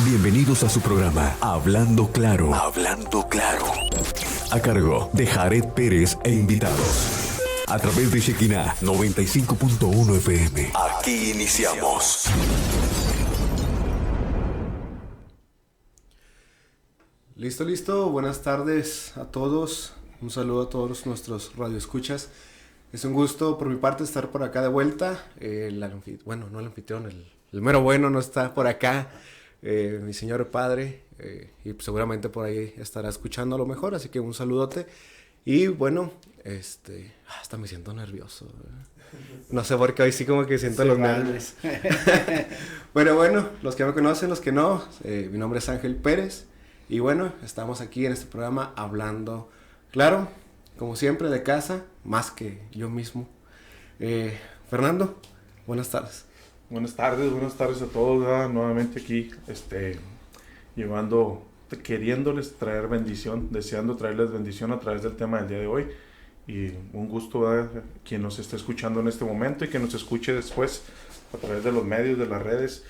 Bienvenidos a su programa Hablando Claro. Hablando Claro. A cargo de Jared Pérez e invitados. A través de Shekinah 95.1 FM. Aquí iniciamos. Listo. Buenas tardes a todos. Un saludo a todos nuestros radioescuchas. Es un gusto por mi parte estar por acá de vuelta. El anfitrión, el mero bueno no está por acá. Mi señor padre. Y seguramente por ahí estará escuchando a lo mejor. Así que un saludote. Y bueno, hasta me siento nervioso. No sé por qué hoy sí como que siento los nervios. Bueno, los que me conocen, los que no. Mi nombre es Ángel Pérez. Y bueno, estamos aquí en este programa hablando claro, como siempre, de casa, más que yo mismo. Fernando, buenas tardes. Buenas tardes a todos, ¿verdad? Nuevamente aquí, queriéndoles traer bendición, deseando traerles bendición a través del tema del día de hoy. Y un gusto, ¿verdad? Quien nos esté escuchando en este momento y que nos escuche después a través de los medios, de las redes.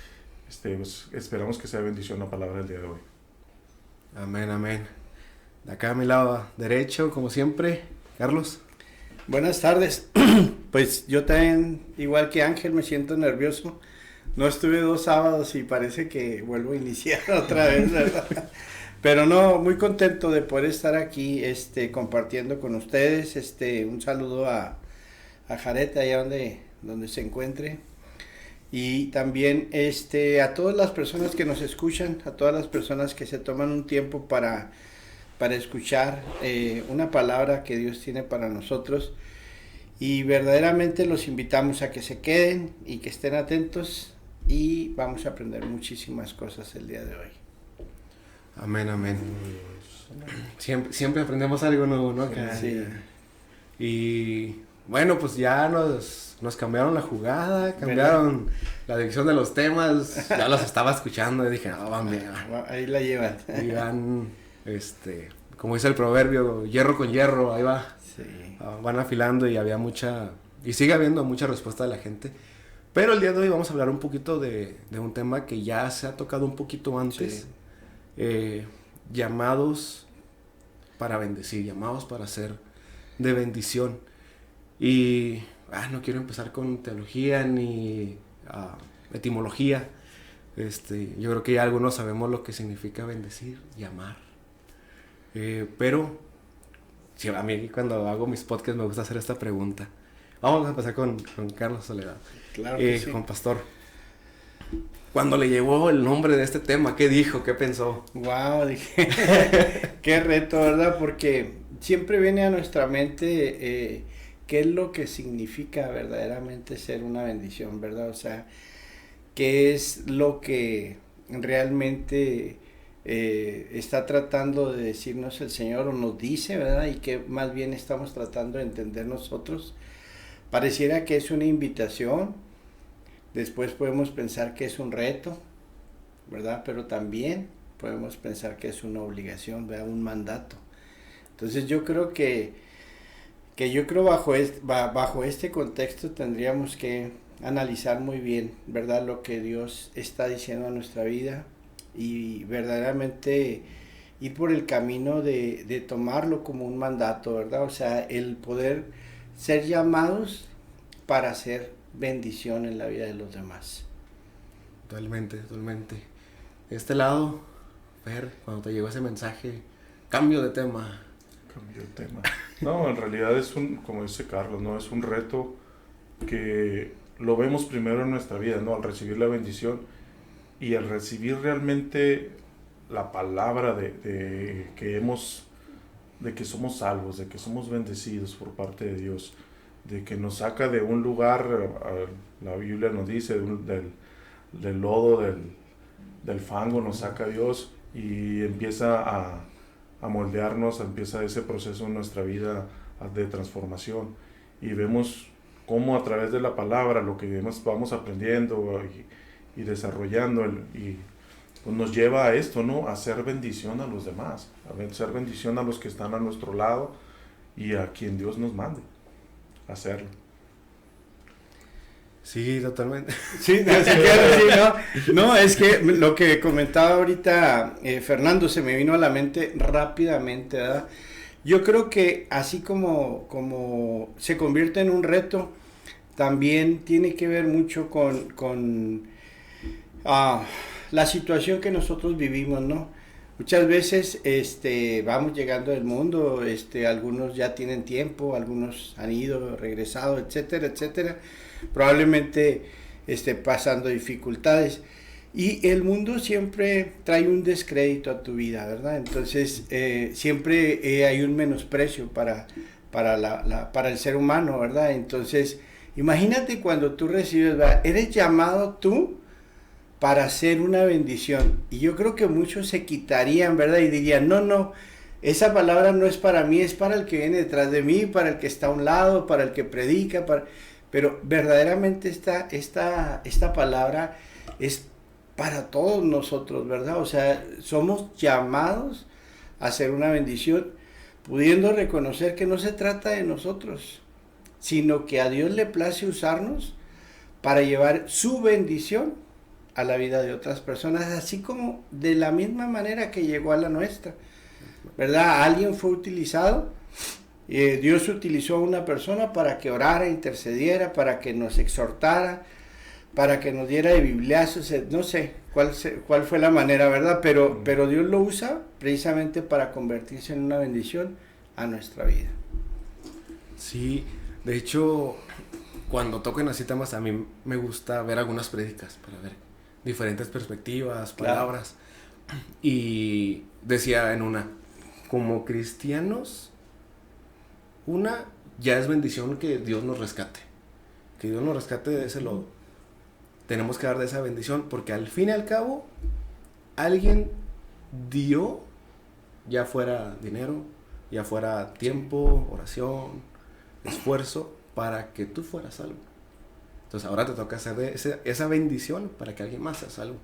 Pues, esperamos que sea bendición la palabra del día de hoy. Amén. De acá a mi lado derecho, como siempre, Carlos. Buenas tardes. Pues yo también, igual que Ángel, me siento nervioso. No estuve 2 sábados y parece que vuelvo a iniciar otra vez, ¿verdad? Pero no, muy contento de poder estar aquí, compartiendo con ustedes. Un saludo a Jared, allá donde se encuentre. Y también a todas las personas que nos escuchan, a todas las personas que se toman un tiempo para escuchar una palabra que Dios tiene para nosotros. Y verdaderamente los invitamos a que se queden y que estén atentos y vamos a aprender muchísimas cosas el día de hoy. Amén. Siempre aprendemos algo nuevo, ¿no? Sí. Y bueno, pues ya nos cambiaron la jugada, cambiaron la dirección de los temas. Ya los estaba escuchando y dije, no, van bien. Ahí la llevan. Y van, como dice el proverbio, hierro con hierro, ahí va. Sí. Van afilando y había y sigue habiendo mucha respuesta de la gente. Pero el día de hoy vamos a hablar un poquito de un tema que ya se ha tocado un poquito antes. Sí. Llamados para bendecir, llamados para ser de bendición. Y no quiero empezar con teología ni etimología. Yo creo que ya algunos sabemos lo que significa bendecir, llamar. Pero sí, a mí cuando hago mis podcasts me gusta hacer esta pregunta. Vamos a empezar con Carlos Soledad. Claro que sí. Con Pastor. Cuando le llegó el nombre de este tema, ¿qué dijo? ¿Qué pensó? Wow, dije, qué reto, ¿verdad? Porque siempre viene a nuestra mente qué es lo que significa verdaderamente ser una bendición, ¿verdad? O sea, qué es lo que realmente está tratando de decirnos el Señor o nos dice, ¿verdad? Y que más bien estamos tratando de entender nosotros. Pareciera que es una invitación, después podemos pensar que es un reto, ¿verdad? Pero también podemos pensar que es una obligación, ¿verdad? Un mandato. Entonces yo creo que bajo este contexto tendríamos que analizar muy bien, ¿verdad? Lo que Dios está diciendo a nuestra vida y verdaderamente ir por el camino de tomarlo como un mandato, ¿verdad? O sea, el poder ser llamados para hacer bendición en la vida de los demás. Totalmente. De este lado, Fer, cuando te llegó ese mensaje, cambio de tema. No, en realidad como dice Carlos, ¿no? Es un reto que lo vemos primero en nuestra vida, ¿no? Al recibir la bendición y al recibir realmente la palabra de que somos salvos, de que somos bendecidos por parte de Dios, de que nos saca de un lugar, la Biblia nos dice, del lodo, del fango, nos saca Dios y empieza a moldearnos, empieza ese proceso en nuestra vida de transformación y vemos cómo a través de la palabra lo que vamos aprendiendo y desarrollando y pues nos lleva a esto, ¿no? A hacer bendición a los demás, a hacer bendición a los que están a nuestro lado y a quien Dios nos mande hacerlo. Sí, totalmente. Sí, sí, claro, sí, no, es que lo que comentaba ahorita Fernando se me vino a la mente rápidamente, ¿verdad? Yo creo que así como se convierte en un reto, también tiene que ver mucho con la situación que nosotros vivimos, ¿no? Muchas veces vamos llegando del mundo, algunos ya tienen tiempo, algunos han ido, regresado, etcétera, etcétera, probablemente pasando dificultades. Y el mundo siempre trae un descrédito a tu vida, ¿verdad? Entonces, siempre hay un menosprecio para el ser humano, ¿verdad? Entonces, imagínate cuando tú recibes, ¿verdad? Eres llamado tú para hacer una bendición. Y yo creo que muchos se quitarían, ¿verdad? Y dirían, no, esa palabra no es para mí, es para el que viene detrás de mí, para el que está a un lado, para el que predica, pero verdaderamente esta palabra es para todos nosotros, ¿verdad? O sea, somos llamados a hacer una bendición, pudiendo reconocer que no se trata de nosotros, sino que a Dios le place usarnos para llevar su bendición a la vida de otras personas, así como de la misma manera que llegó a la nuestra, ¿verdad? Alguien fue utilizado, Dios utilizó a una persona para que orara, intercediera, para que nos exhortara, para que nos diera de bibliazos, no sé cuál fue la manera, ¿verdad? Pero Dios lo usa precisamente para convertirse en una bendición a nuestra vida. Sí, de hecho, cuando tocan así temas, a mí me gusta ver algunas prédicas para ver diferentes perspectivas, palabras. Claro. Y decía en una, como cristianos, ya es bendición que Dios nos rescate. Que Dios nos rescate de ese lodo. Tenemos que dar de esa bendición porque al fin y al cabo, alguien dio, ya fuera dinero, ya fuera tiempo, oración, esfuerzo, para que tú fueras salvo. Entonces ahora te toca hacer esa bendición para que alguien más sea salvo.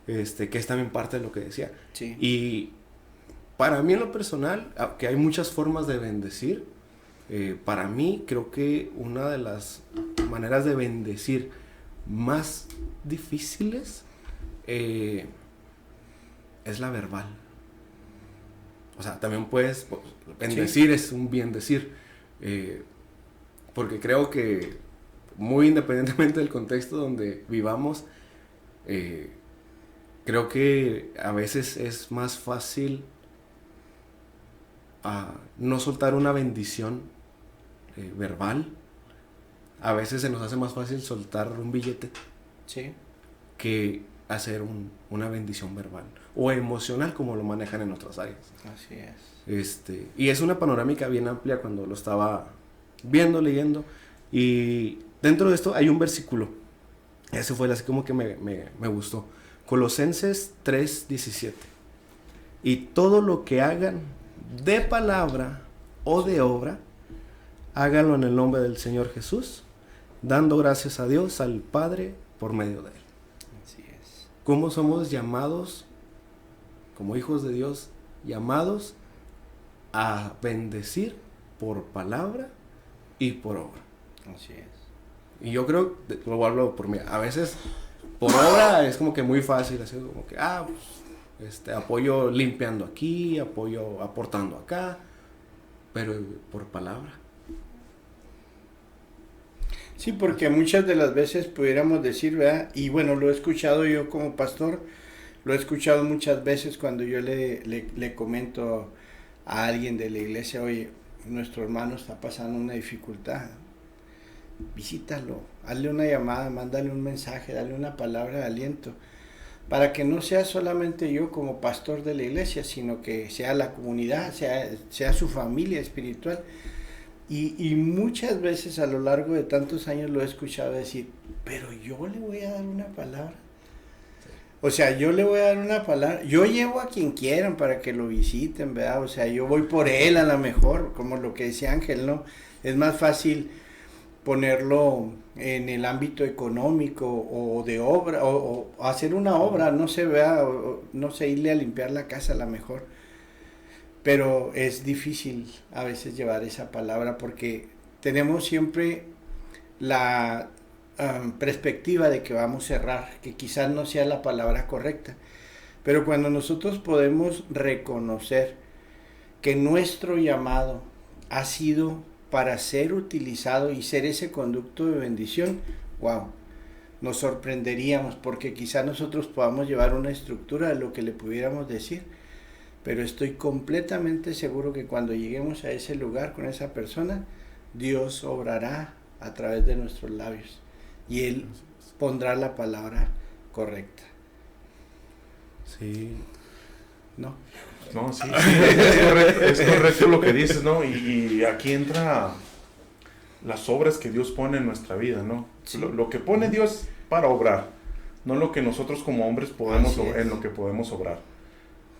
Que es también parte de lo que decía. Sí. Y para mí en lo personal, que hay muchas formas de bendecir, para mí creo que una de las maneras de bendecir más difíciles es la verbal. O sea, también puedes bendecir, sí. Es un bien decir. Porque creo que muy independientemente del contexto donde vivamos, creo que a veces es más fácil no soltar una bendición verbal. A veces se nos hace más fácil soltar un billete, sí, que hacer una bendición verbal o emocional, como lo manejan en otras áreas. Así es. Y es una panorámica bien amplia cuando lo estaba viendo, leyendo, y dentro de esto hay un versículo, ese fue así como que me gustó, Colosenses 3:17, y todo lo que hagan de palabra o de obra, háganlo en el nombre del Señor Jesús, dando gracias a Dios, al Padre, por medio de Él. Así es. ¿Cómo somos llamados, como hijos de Dios, llamados a bendecir por palabra y por obra? Así es. Y yo creo, lo hablo por mí, a veces por obra es como que muy fácil, así como que, apoyo limpiando aquí, apoyo aportando acá, pero por palabra. Sí, porque muchas de las veces pudiéramos decir, ¿verdad? Y bueno, lo he escuchado yo como pastor, lo he escuchado muchas veces cuando yo le comento a alguien de la iglesia, oye, nuestro hermano está pasando una dificultad, visítalo, hazle una llamada, mándale un mensaje, dale una palabra de aliento, para que no sea solamente yo como pastor de la iglesia, sino que sea la comunidad, sea su familia espiritual. Y muchas veces a lo largo de tantos años lo he escuchado decir, pero yo le voy a dar una palabra. O sea, yo le voy a dar una palabra. Yo llevo a quien quieran para que lo visiten, ¿verdad? O sea, yo voy por él a lo mejor, como lo que decía Ángel, ¿no? Es más fácil ponerlo en el ámbito económico o de obra, o hacer una obra, no sé, ¿verdad? No sé, irle a limpiar la casa a lo mejor. Pero es difícil a veces llevar esa palabra porque tenemos siempre perspectiva de que vamos a errar, que quizás no sea la palabra correcta. Pero cuando nosotros podemos reconocer que nuestro llamado ha sido para ser utilizado y ser ese conducto de bendición, wow, nos sorprenderíamos, porque quizá nosotros podamos llevar una estructura de lo que le pudiéramos decir, pero estoy completamente seguro que cuando lleguemos a ese lugar con esa persona, Dios obrará a través de nuestros labios y Él pondrá la palabra correcta. Sí. ¿No? No, sí, es correcto lo que dices, ¿no? Y aquí entra las obras que Dios pone en nuestra vida, ¿no? Sí. Lo que pone Dios para obrar, no lo que nosotros como hombres podemos en lo que podemos obrar.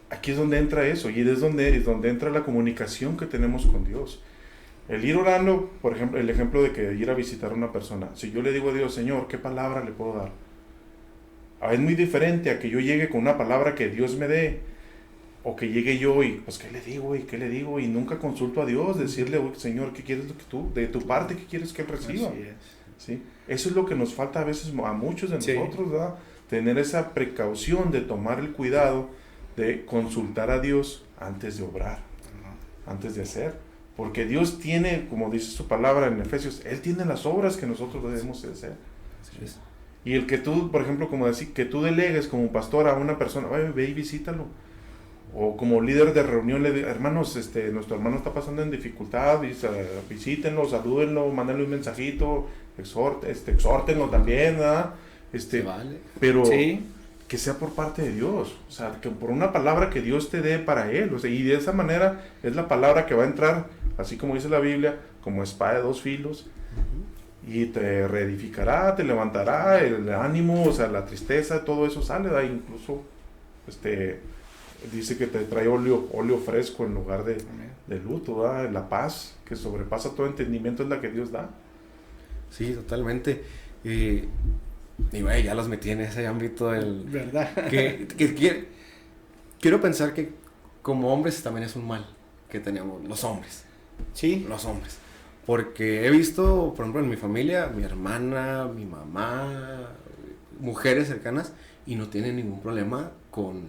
Aquí es donde entra eso, y es donde entra la comunicación que tenemos con Dios. El ir orando, por ejemplo, el ejemplo de que ir a visitar a una persona. Si yo le digo a Dios, Señor, ¿qué palabra le puedo dar? Es muy diferente a que yo llegue con una palabra que Dios me dé, o que llegue yo y, pues, ¿qué le digo? Y nunca consulto a Dios, decirle, Señor, ¿qué quieres de tu parte, qué quieres que Él reciba? Así es. ¿Sí? Eso es lo que nos falta a veces a muchos de Sí. nosotros, ¿verdad? Tener esa precaución de tomar el cuidado de consultar a Dios antes de obrar, antes de hacer. Porque Dios tiene, como dice su palabra en Efesios, Él tiene las obras que nosotros debemos de hacer. Así es. Y el que tú, por ejemplo, como decir, que tú delegues como pastor a una persona, ve y visítalo. O como líder de reunión, le digo, hermanos, nuestro hermano está pasando en dificultad, visítenlo, salúdenlo, mándenle un mensajito, exhórtenlo también, ¿verdad? Se vale. Pero Sí. que sea por parte de Dios, o sea, que por una palabra que Dios te dé para él, o sea, y de esa manera es la palabra que va a entrar, así como dice la Biblia, como espada de dos filos, y te reedificará, te levantará, el ánimo, o sea, la tristeza, todo eso sale, ¿verdad? Incluso, dice que te trae óleo fresco en lugar de luto, ¿verdad? La paz que sobrepasa todo entendimiento es la que Dios da. Sí, totalmente. Y güey, ya los metí en ese ámbito del... ¿Verdad? Quiero pensar que como hombres también es un mal que tenemos los hombres. Sí. Los hombres. Porque he visto, por ejemplo, en mi familia, mi hermana, mi mamá, mujeres cercanas, y no tienen ningún problema con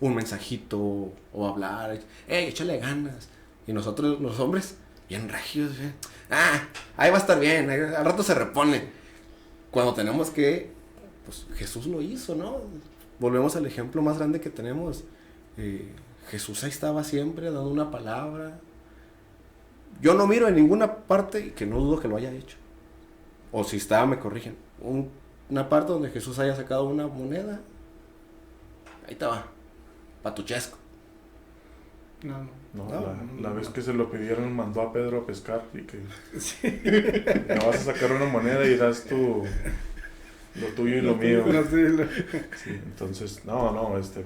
un mensajito o hablar. Échale ganas. Y nosotros, los hombres, bien regios, ahí va a estar bien, al rato se repone. Cuando tenemos que, pues Jesús lo hizo, ¿no? Volvemos al ejemplo más grande que tenemos. Jesús ahí estaba siempre dando una palabra. Yo no miro en ninguna parte, que no dudo que lo haya hecho. O si estaba, me corrigen. Una parte donde Jesús haya sacado una moneda. Ahí estaba. Patuchesco. No. La vez que se lo pidieron mandó a Pedro a pescar y que me vas a sacar una moneda y das lo tuyo y lo mío. Sí, entonces,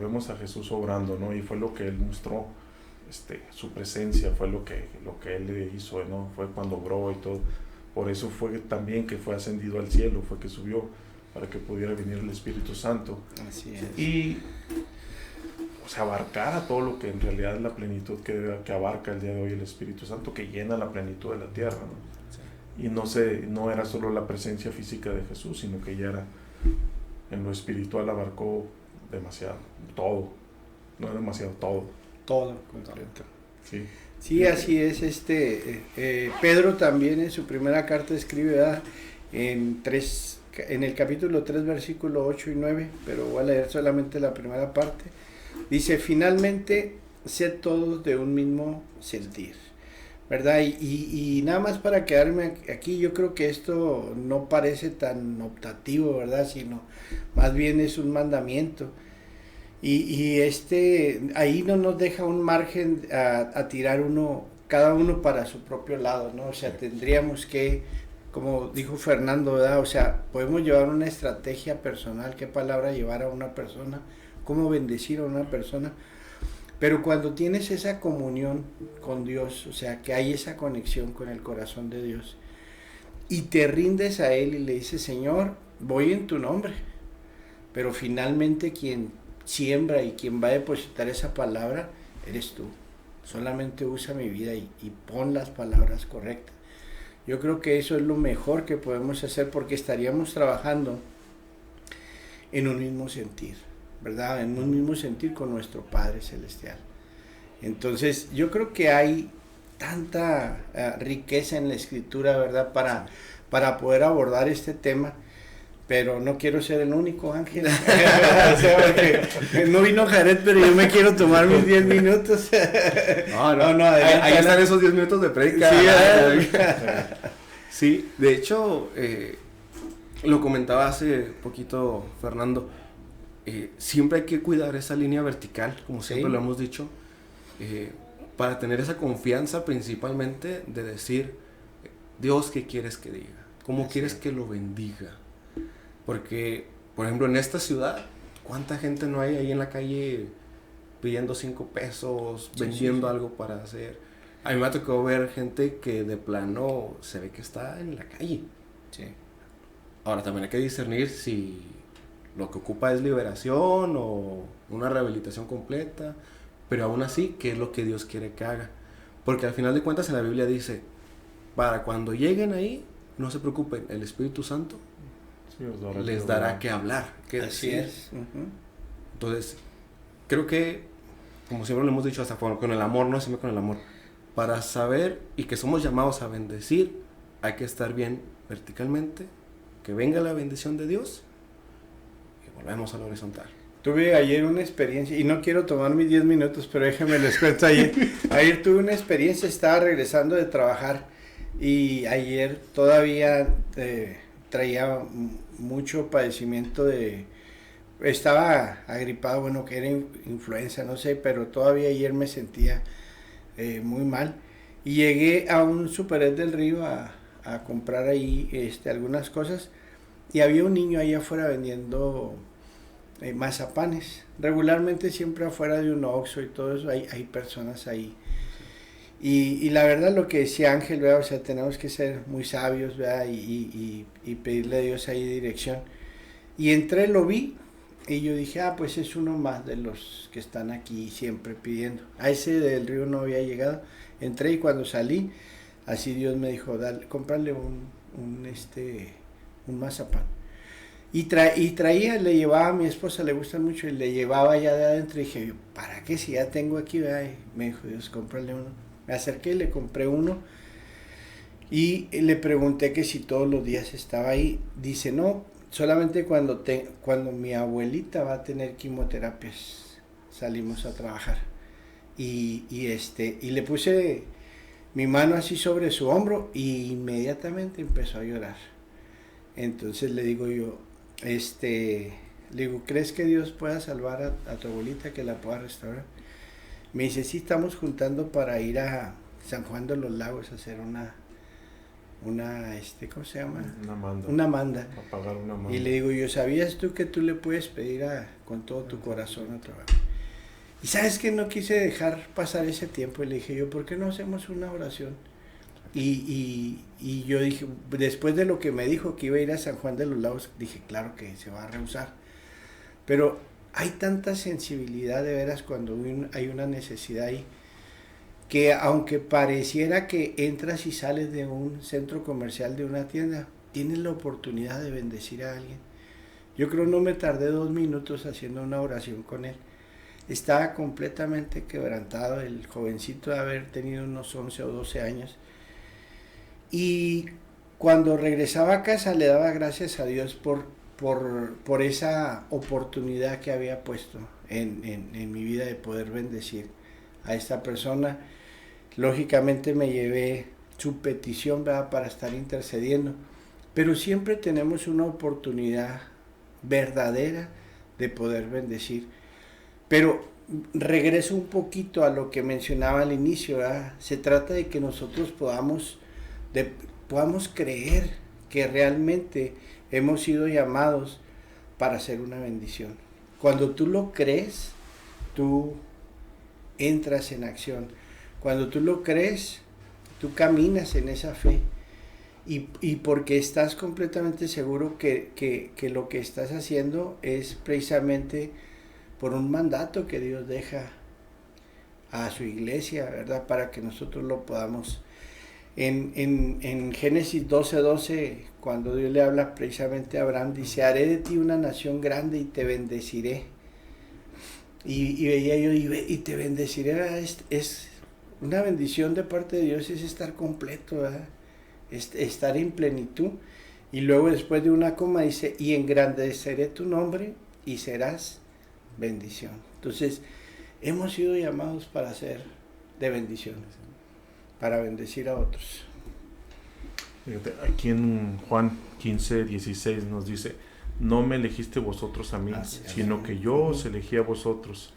vemos a Jesús obrando, ¿no? Y fue lo que Él mostró, su presencia, fue lo que Él le hizo, ¿no? Fue cuando obró y todo. Por eso fue también que fue ascendido al cielo, fue que subió para que pudiera venir el Espíritu Santo. Así es. Y abarcar a todo lo que en realidad es la plenitud que abarca el día de hoy el Espíritu Santo, que llena la plenitud de la tierra, ¿no? Y no era solo la presencia física de Jesús, sino que ya era, en lo espiritual abarcó demasiado, todo, no era demasiado, todo. Todo completo. Sí. Sí, así es. Pedro también en su primera carta escribe, ¿verdad? En el capítulo 3, versículo 8 y 9, pero voy a leer solamente la primera parte. Dice, finalmente, sed todos de un mismo sentir, ¿verdad? Y nada más para quedarme aquí, yo creo que esto no parece tan optativo, ¿verdad? Sino más bien es un mandamiento. Y ahí no nos deja un margen a tirar cada uno para su propio lado, ¿no? O sea, tendríamos que, como dijo Fernando, ¿verdad? O sea, podemos llevar una estrategia personal, qué palabra llevar a una persona, cómo bendecir a una persona, pero cuando tienes esa comunión con Dios, o sea, que hay esa conexión con el corazón de Dios, y te rindes a Él y le dices, Señor, voy en tu nombre, pero finalmente quien siembra y quien va a depositar esa palabra, eres tú. Solamente usa mi vida y pon las palabras correctas. Yo creo que eso es lo mejor que podemos hacer porque estaríamos trabajando en un mismo sentir, ¿verdad? En un mismo sentir con nuestro Padre Celestial. Entonces, yo creo que hay tanta riqueza en la Escritura, ¿verdad? Para poder abordar este tema, pero no quiero ser el único, Ángel. O sea, porque no vino Jared, pero yo me quiero tomar mis 10 minutos. No, ahí están esos 10 minutos de prédica. Sí, sí, de hecho, lo comentaba hace poquito Fernando, siempre hay que cuidar esa línea vertical, como siempre lo hemos dicho, para tener esa confianza principalmente de decir, Dios, ¿qué quieres que diga? ¿Cómo quieres que lo bendiga? Porque, por ejemplo, en esta ciudad, ¿cuánta gente no hay ahí en la calle pidiendo 5 pesos, vendiendo algo para hacer? A mí me ha tocado ver gente que de plano se ve que está en la calle. Sí. Ahora, también hay que discernir si lo que ocupa es liberación o una rehabilitación completa, pero aún así, ¿qué es lo que Dios quiere que haga? Porque al final de cuentas en la Biblia dice, para cuando lleguen ahí, no se preocupen, el Espíritu Santo les dará que hablar, que Así decir. es. Uh-huh. Entonces, creo que, como siempre lo hemos dicho, hasta con el amor, no siempre con el amor, para saber y que somos llamados a bendecir, hay que estar bien verticalmente, que venga la bendición de Dios y volvemos a la horizontal. Tuve ayer una experiencia, y no quiero tomar mis 10 minutos, pero déjenme les cuento ayer. Ayer tuve una experiencia, estaba regresando de trabajar y ayer todavía traía mucho padecimiento estaba agripado, bueno, que era influenza, no sé, pero todavía ayer me sentía muy mal. Y llegué a un Superet del Río a comprar ahí algunas cosas y había un niño ahí afuera vendiendo mazapanes. Regularmente siempre afuera de un Oxxo y todo eso hay personas ahí. Y la verdad lo que decía Ángel, ¿verdad? O sea, tenemos que ser muy sabios, ¿verdad? Y pedirle a Dios ahí dirección. Y entré, lo vi y yo dije, pues es uno más de los que están aquí siempre pidiendo. A ese del Río no había llegado. Entré y cuando salí, así Dios me dijo, dale, cómprale un mazapán. Y traía, le llevaba a mi esposa, le gusta mucho, y le llevaba allá de adentro. Y dije, ¿para qué? Si ya tengo aquí, ¿verdad? Y me dijo, Dios, cómprale uno. Me acerqué, le compré uno. Y le pregunté que si todos los días estaba ahí. Dice, no, solamente cuando mi abuelita va a tener quimioterapias, salimos a trabajar. Y le puse mi mano así sobre su hombro y inmediatamente empezó a llorar. Entonces le digo yo, le digo, ¿crees que Dios pueda salvar a tu abuelita, que la pueda restaurar? Me dice, sí, estamos juntando para ir a San Juan de los Lagos a hacer una ¿cómo se llama? Una manda. A pagar una manda. Y le digo yo, ¿sabías tú que tú le puedes pedir con todo tu corazón a trabajar? Y sabes que no quise dejar pasar ese tiempo y le dije yo, ¿por qué no hacemos una oración? Y yo dije, después de lo que me dijo que iba a ir a San Juan de los Lagos, dije, claro que se va a rehusar. Pero hay tanta sensibilidad de veras cuando hay una necesidad ahí, que aunque pareciera que entras y sales de un centro comercial, de una tienda, tienes la oportunidad de bendecir a alguien. Yo creo no me tardé 2 minutos haciendo una oración con él. Estaba completamente quebrantado, el jovencito de haber tenido unos 11 o 12 años. Y cuando regresaba a casa le daba gracias a Dios por esa oportunidad que había puesto en mi vida de poder bendecir a esta persona. Lógicamente me llevé su petición, ¿verdad?, para estar intercediendo, pero siempre tenemos una oportunidad verdadera de poder bendecir. Pero regreso un poquito a lo que mencionaba al inicio, ¿verdad? Se trata de que nosotros podamos creer que realmente hemos sido llamados para hacer una bendición. Cuando tú lo crees, tú entras en acción. Cuando tú lo crees, tú caminas en esa fe. Y porque estás completamente seguro que lo que estás haciendo es precisamente por un mandato que Dios deja a su iglesia, ¿verdad? Para que nosotros lo podamos En Génesis 12:12, cuando Dios le habla precisamente a Abraham, dice, haré de ti una nación grande y te bendeciré. Y veía yo, y te bendeciré, ¿verdad? Es una bendición de parte de Dios, es estar completo, ¿verdad? Estar en plenitud. Y luego después de una coma dice, y engrandeceré tu nombre y serás bendición. Entonces, hemos sido llamados para ser de bendiciones, para bendecir a otros. Fíjate, aquí en Juan 15:16 nos dice, no me elegiste vosotros a mí, sino que yo os elegí a vosotros,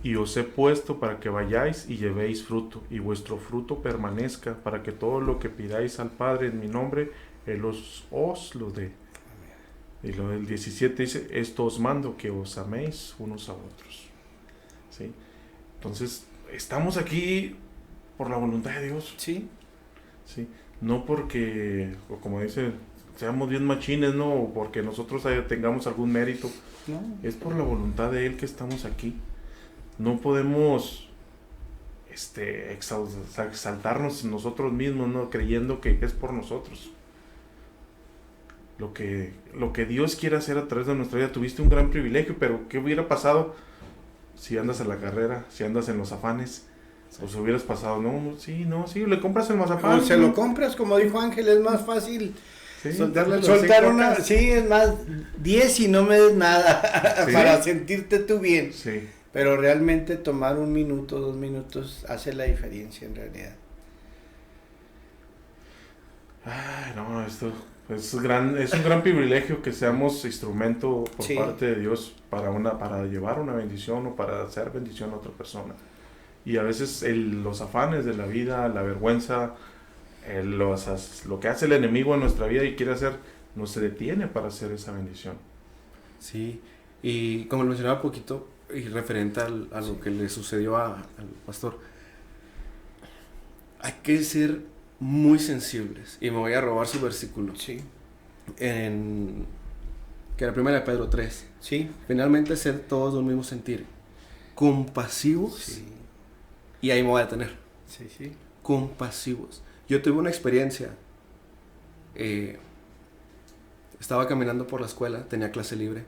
y os he puesto para que vayáis y llevéis fruto, y vuestro fruto permanezca, para que todo lo que pidáis al Padre en mi nombre, Él os lo dé. Y lo del 17 dice, esto os mando, que os améis unos a otros. ¿Sí? Entonces, estamos aquí por la voluntad de Dios. Sí. ¿Sí? No porque, o como dice, seamos bien machines, ¿no? O porque nosotros tengamos algún mérito. No. Es por la voluntad de Él que estamos aquí. No podemos exaltarnos nosotros mismos, ¿no? Creyendo que es por nosotros. Lo que Dios quiere hacer a través de nuestra vida. Tuviste un gran privilegio, pero ¿qué hubiera pasado si andas en la carrera, si andas en los afanes? Pues hubieras pasado, sí, le compras el mazapán. O se lo compras, como dijo Ángel, es más fácil soltarle soltar una, sí, es más 10 y no me des nada, sí, para sentirte tú bien. Sí. Pero realmente tomar 1 minuto, 2 minutos hace la diferencia en realidad. Ay, no, esto es un gran privilegio que seamos instrumento por parte de Dios para llevar una bendición o para hacer bendición a otra persona. Y a veces los afanes de la vida, la vergüenza, lo que hace el enemigo en nuestra vida y quiere hacer, no se detiene para hacer esa bendición. Sí, y como lo mencionaba un poquito, y referente a lo que le sucedió al pastor, hay que ser muy sensibles, y me voy a robar su versículo, Sí. que era 1 de Pedro 3, Sí. finalmente ser todos de un mismo sentir, compasivos, Sí. y ahí me voy a detener, Sí. compasivos. Yo tuve una experiencia, estaba caminando por la escuela, tenía clase libre,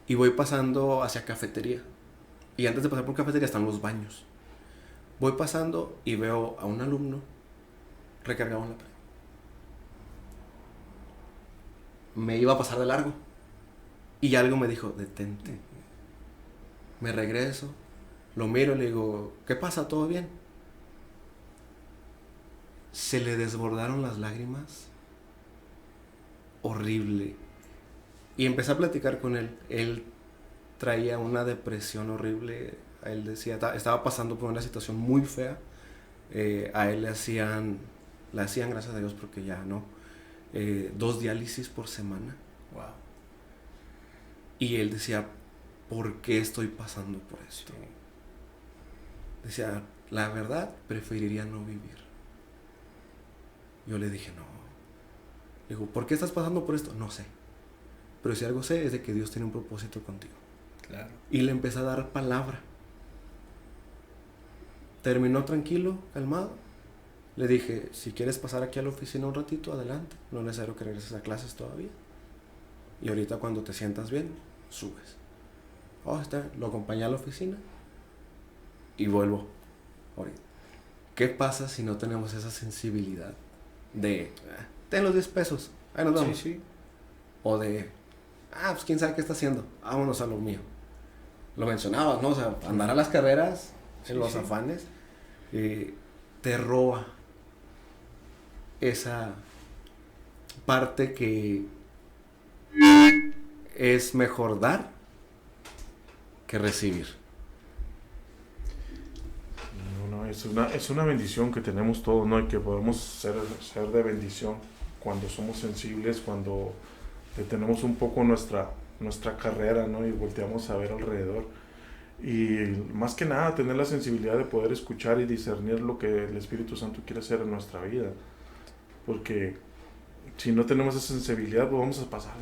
y voy pasando hacia cafetería, y antes de pasar por cafetería están los baños. Voy pasando y veo a un alumno recargado en la pared. Me iba a pasar de largo, y algo me dijo, detente. Me regreso, lo miro y le digo, ¿qué pasa? ¿Todo bien? Se le desbordaron las lágrimas. Horrible. Y empecé a platicar con él. Él traía una depresión horrible. Él decía, estaba pasando por una situación muy fea. A él le hacían, gracias a Dios, porque ya no, 2 diálisis por semana. Wow. Y él decía, ¿por qué estoy pasando por esto? Decía, la verdad, preferiría no vivir. Yo le dije, no. Digo, ¿por qué estás pasando por esto? No sé. Pero si algo sé es de que Dios tiene un propósito contigo. Claro. Y le empecé a dar palabra. Terminó tranquilo, calmado. Le dije, si quieres pasar aquí a la oficina un ratito, adelante. No es necesario que regreses a clases todavía. Y ahorita cuando te sientas bien, subes. Lo acompañé a la oficina y vuelvo ahorita. ¿Qué pasa si no tenemos esa sensibilidad de, ten los 10 pesos, ahí nos vamos? Sí. O de, pues quién sabe qué está haciendo, vámonos a lo mío. Lo mencionabas, ¿no? O sea, andar a las carreras, en los afanes, te roba esa parte que es mejor dar que recibir. No, es una bendición que tenemos todos, ¿no? Y que podemos ser de bendición cuando somos sensibles, cuando detenemos un poco nuestra carrera, ¿no? Y volteamos a ver alrededor. Y más que nada tener la sensibilidad de poder escuchar y discernir lo que el Espíritu Santo quiere hacer en nuestra vida. Porque si no tenemos esa sensibilidad, pues vamos a pasar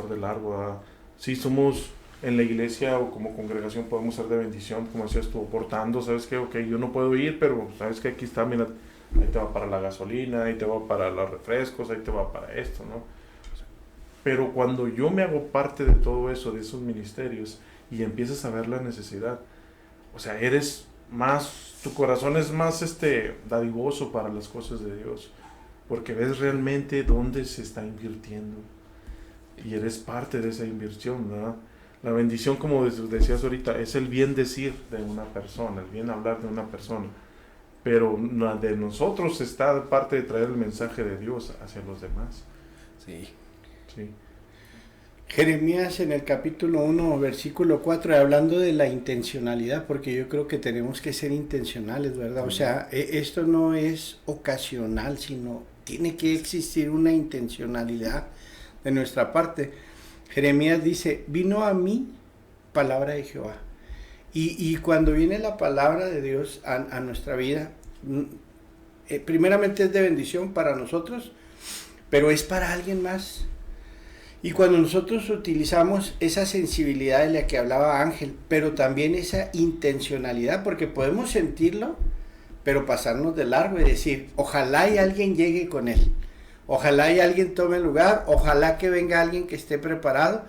de largo. Sí, somos en la iglesia o como congregación podemos ser de bendición, como decías tú, aportando, ¿sabes qué? Ok, yo no puedo ir, pero ¿sabes qué? Aquí está, mira, ahí te va para la gasolina, ahí te va para los refrescos, ahí te va para esto, ¿no? Pero cuando yo me hago parte de todo eso, de esos ministerios, y empiezas a ver la necesidad, o sea, eres más, tu corazón es más dadivoso para las cosas de Dios, porque ves realmente dónde se está invirtiendo, y eres parte de esa inversión, ¿verdad? La bendición, como decías ahorita, es el bien decir de una persona, el bien hablar de una persona, pero de nosotros está parte de traer el mensaje de Dios hacia los demás. Sí. Sí. Jeremías en el capítulo 1, versículo 4, hablando de la intencionalidad, porque yo creo que tenemos que ser intencionales, ¿verdad? O sea, esto no es ocasional, sino tiene que existir una intencionalidad de nuestra parte. Jeremías dice, vino a mí palabra de Jehová. Y cuando viene la palabra de Dios a nuestra vida, primeramente es de bendición para nosotros, pero es para alguien más. Y cuando nosotros utilizamos esa sensibilidad de la que hablaba Ángel, pero también esa intencionalidad, porque podemos sentirlo, pero pasarnos de largo y decir, ojalá y alguien llegue con él, ojalá y alguien tome el lugar, ojalá que venga alguien que esté preparado,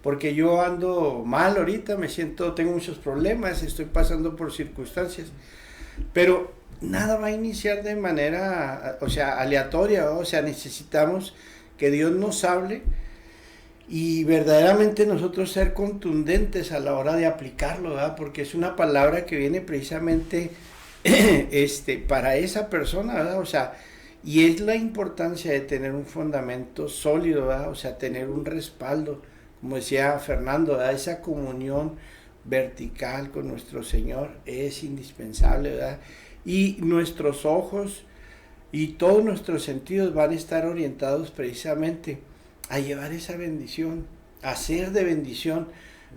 porque yo ando mal ahorita, tengo muchos problemas, estoy pasando por circunstancias, pero nada va a iniciar de manera, aleatoria, o sea, necesitamos que Dios nos hable y verdaderamente nosotros ser contundentes a la hora de aplicarlo, ¿verdad? Porque es una palabra que viene precisamente para esa persona, ¿verdad? O sea, y es la importancia de tener un fundamento sólido, ¿verdad? O sea, tener un respaldo, como decía Fernando, ¿verdad? Esa comunión vertical con nuestro Señor es indispensable, ¿verdad? Y nuestros ojos y todos nuestros sentidos van a estar orientados precisamente a llevar esa bendición, a ser de bendición,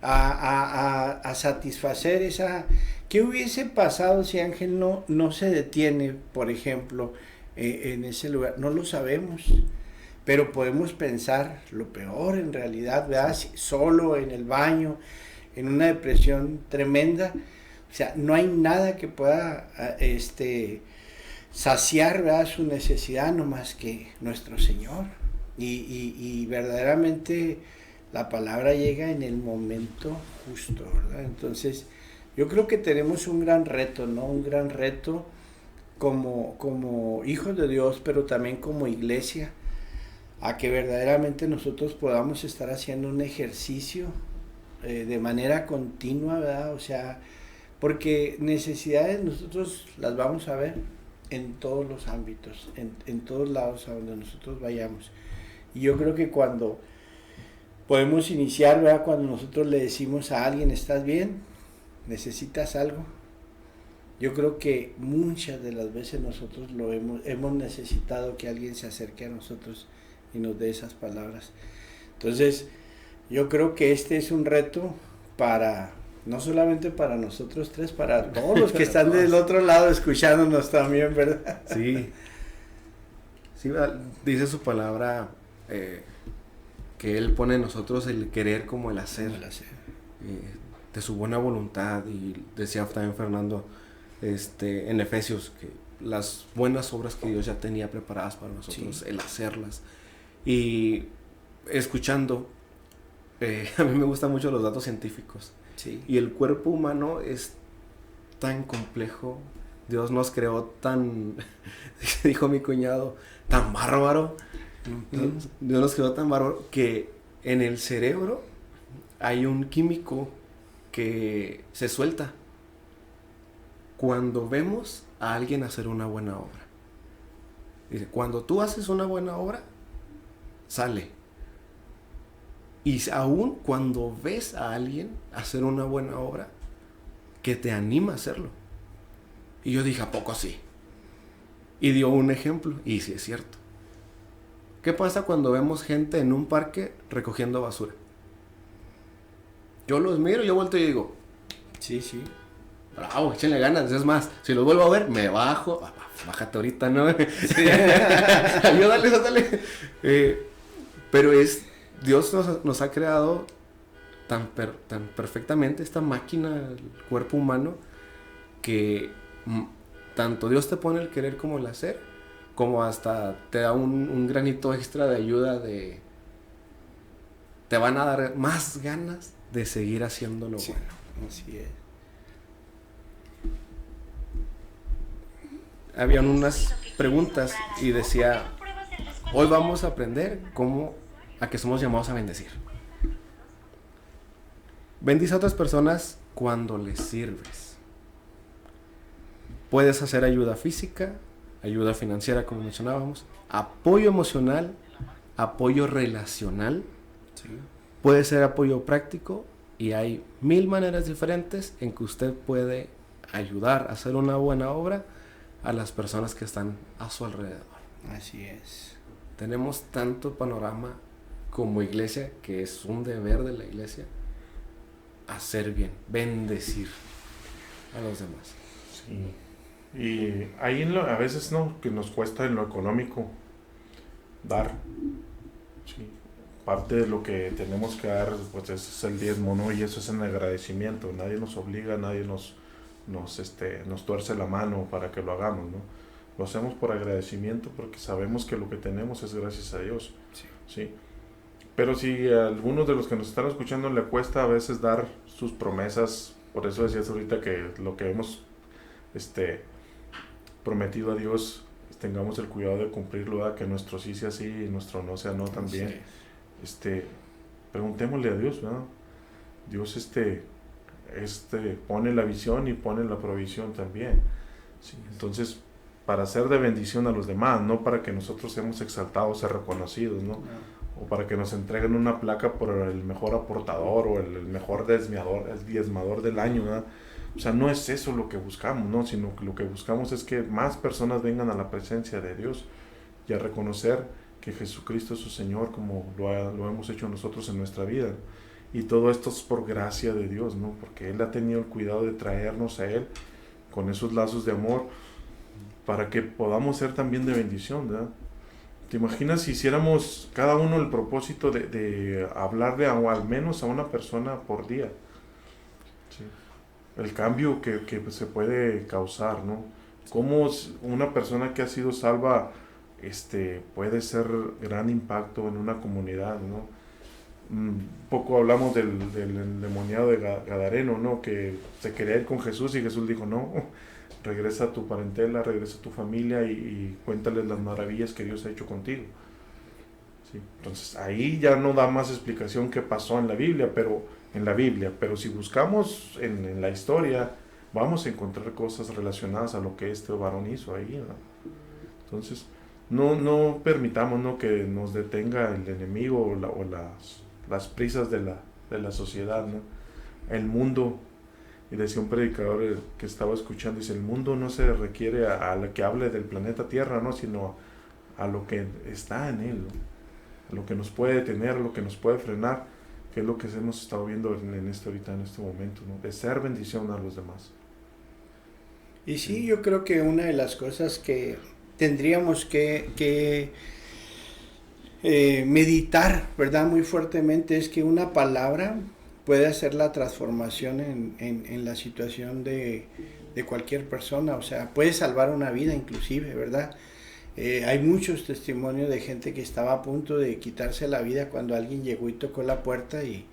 a satisfacer esa... ¿Qué hubiese pasado si Ángel no se detiene, por ejemplo, en ese lugar? No lo sabemos, pero podemos pensar lo peor en realidad, ¿verdad? Solo en el baño, en una depresión tremenda. O sea, no hay nada que pueda saciar, ¿verdad?, su necesidad, no más que nuestro Señor. Y verdaderamente la palabra llega en el momento justo, ¿verdad? Entonces, yo creo que tenemos un gran reto, ¿no? Un gran reto como hijos de Dios, pero también como iglesia, a que verdaderamente nosotros podamos estar haciendo un ejercicio de manera continua, ¿verdad? O sea, porque necesidades nosotros las vamos a ver en todos los ámbitos, en todos lados a donde nosotros vayamos. Y yo creo que cuando podemos iniciar, ¿verdad?, cuando nosotros le decimos a alguien, ¿estás bien? ¿Necesitas algo? Yo creo que muchas de las veces nosotros hemos necesitado que alguien se acerque a nosotros y nos dé esas palabras. Entonces, yo creo que este es un reto no solamente para nosotros tres, para todos los que están del otro lado escuchándonos también, ¿verdad? Sí. Sí, dice su palabra que Él pone en nosotros el querer como el hacer. De su buena voluntad. Y decía también Fernando en Efesios que las buenas obras que Dios ya tenía preparadas para nosotros, sí, el hacerlas. Y escuchando, a mí me gustan mucho los datos científicos. Sí. Y el cuerpo humano es tan complejo. Dios nos creó tan, dijo mi cuñado, tan bárbaro. Uh-huh. Dios nos creó tan bárbaro que en el cerebro hay un químico que se suelta cuando vemos a alguien hacer una buena obra. Dice, cuando tú haces una buena obra, sale. Y aún cuando ves a alguien hacer una buena obra, que te anima a hacerlo. Y yo dije, ¿a poco sí? Y dio un ejemplo, y sí es cierto. ¿Qué pasa cuando vemos gente en un parque recogiendo basura? Yo los miro, yo vuelto y digo, sí, sí, bravo, échenle ganas. Es más, si los vuelvo a ver, me bajo. Bájate ahorita, ¿no? Sí. Ayúdale. Pero Dios nos ha creado tan perfectamente esta máquina, el cuerpo humano, que tanto Dios te pone el querer como el hacer, como hasta te da un granito extra de ayuda, te van a dar más ganas de seguir haciendo lo bueno. Así es. Habían unas preguntas y decía, hoy vamos a aprender a que somos llamados a bendecir. Bendice a otras personas cuando les sirves. Puedes hacer ayuda física, ayuda financiera, como mencionábamos, apoyo emocional, apoyo relacional, Sí. puede ser apoyo práctico, y hay 1000 maneras diferentes en que usted puede ayudar a hacer una buena obra a las personas que están a su alrededor. Así es. Tenemos tanto panorama como iglesia, que es un deber de la iglesia, hacer bien, bendecir a los demás. Sí. Y ahí a veces no, que nos cuesta en lo económico dar. Sí. Parte de lo que tenemos que dar, pues es el diezmo, ¿no? Y eso es en agradecimiento. Nadie nos obliga, nadie nos tuerce la mano para que lo hagamos, ¿no? Lo hacemos por agradecimiento porque sabemos que lo que tenemos es gracias a Dios. Sí. ¿Sí? Pero si a algunos de los que nos están escuchando le cuesta a veces dar sus promesas, por eso decías ahorita que lo que hemos prometido a Dios, tengamos el cuidado de cumplirlo, ¿verdad? Que nuestro sí sea sí y nuestro no sea no también. Sí. Preguntémosle a Dios, ¿verdad? Dios pone la visión y pone la provisión también. Sí, entonces, para ser de bendición a los demás, no para que nosotros seamos exaltados y reconocidos, ¿no? O para que nos entreguen una placa por el mejor aportador o el mejor diezmador del año, ¿verdad? O sea, no es eso lo que buscamos, ¿no? Sino que lo que buscamos es que más personas vengan a la presencia de Dios y a reconocer que Jesucristo es su Señor, como lo hemos hecho nosotros en nuestra vida. Y todo esto es por gracia de Dios, ¿no? Porque Él ha tenido el cuidado de traernos a Él con esos lazos de amor para que podamos ser también de bendición, ¿verdad? ¿Te imaginas si hiciéramos cada uno el propósito de hablarle al menos a una persona por día? Sí. El cambio que se puede causar, ¿no? Cómo una persona que ha sido salva puede ser gran impacto en una comunidad, ¿no? Un poco hablamos del endemoniado de Gadareno, ¿no? Que se quería ir con Jesús y Jesús dijo, no, regresa a tu parentela, regresa a tu familia y cuéntales las maravillas que Dios ha hecho contigo. ¿Sí? Entonces ahí ya no da más explicación qué pasó en la Biblia, pero si buscamos en la historia vamos a encontrar cosas relacionadas a lo que este varón hizo ahí, ¿no? Entonces no permitamos, ¿no?, que nos detenga el enemigo o las prisas de la sociedad, ¿no? El mundo, y decía un predicador que estaba escuchando, dice, el mundo no se requiere a lo que hable del planeta Tierra, ¿no?, sino a lo que está en él, ¿no?, a lo que nos puede detener, a lo que nos puede frenar, que es lo que hemos estado viendo en este momento, ¿no?, de ser bendición a los demás. Y sí, yo creo que una de las cosas que tendríamos que meditar, ¿verdad?, muy fuertemente, es que una palabra puede hacer la transformación en la situación de cualquier persona. O sea, puede salvar una vida inclusive, ¿verdad? Hay muchos testimonios de gente que estaba a punto de quitarse la vida cuando alguien llegó y tocó la puerta, y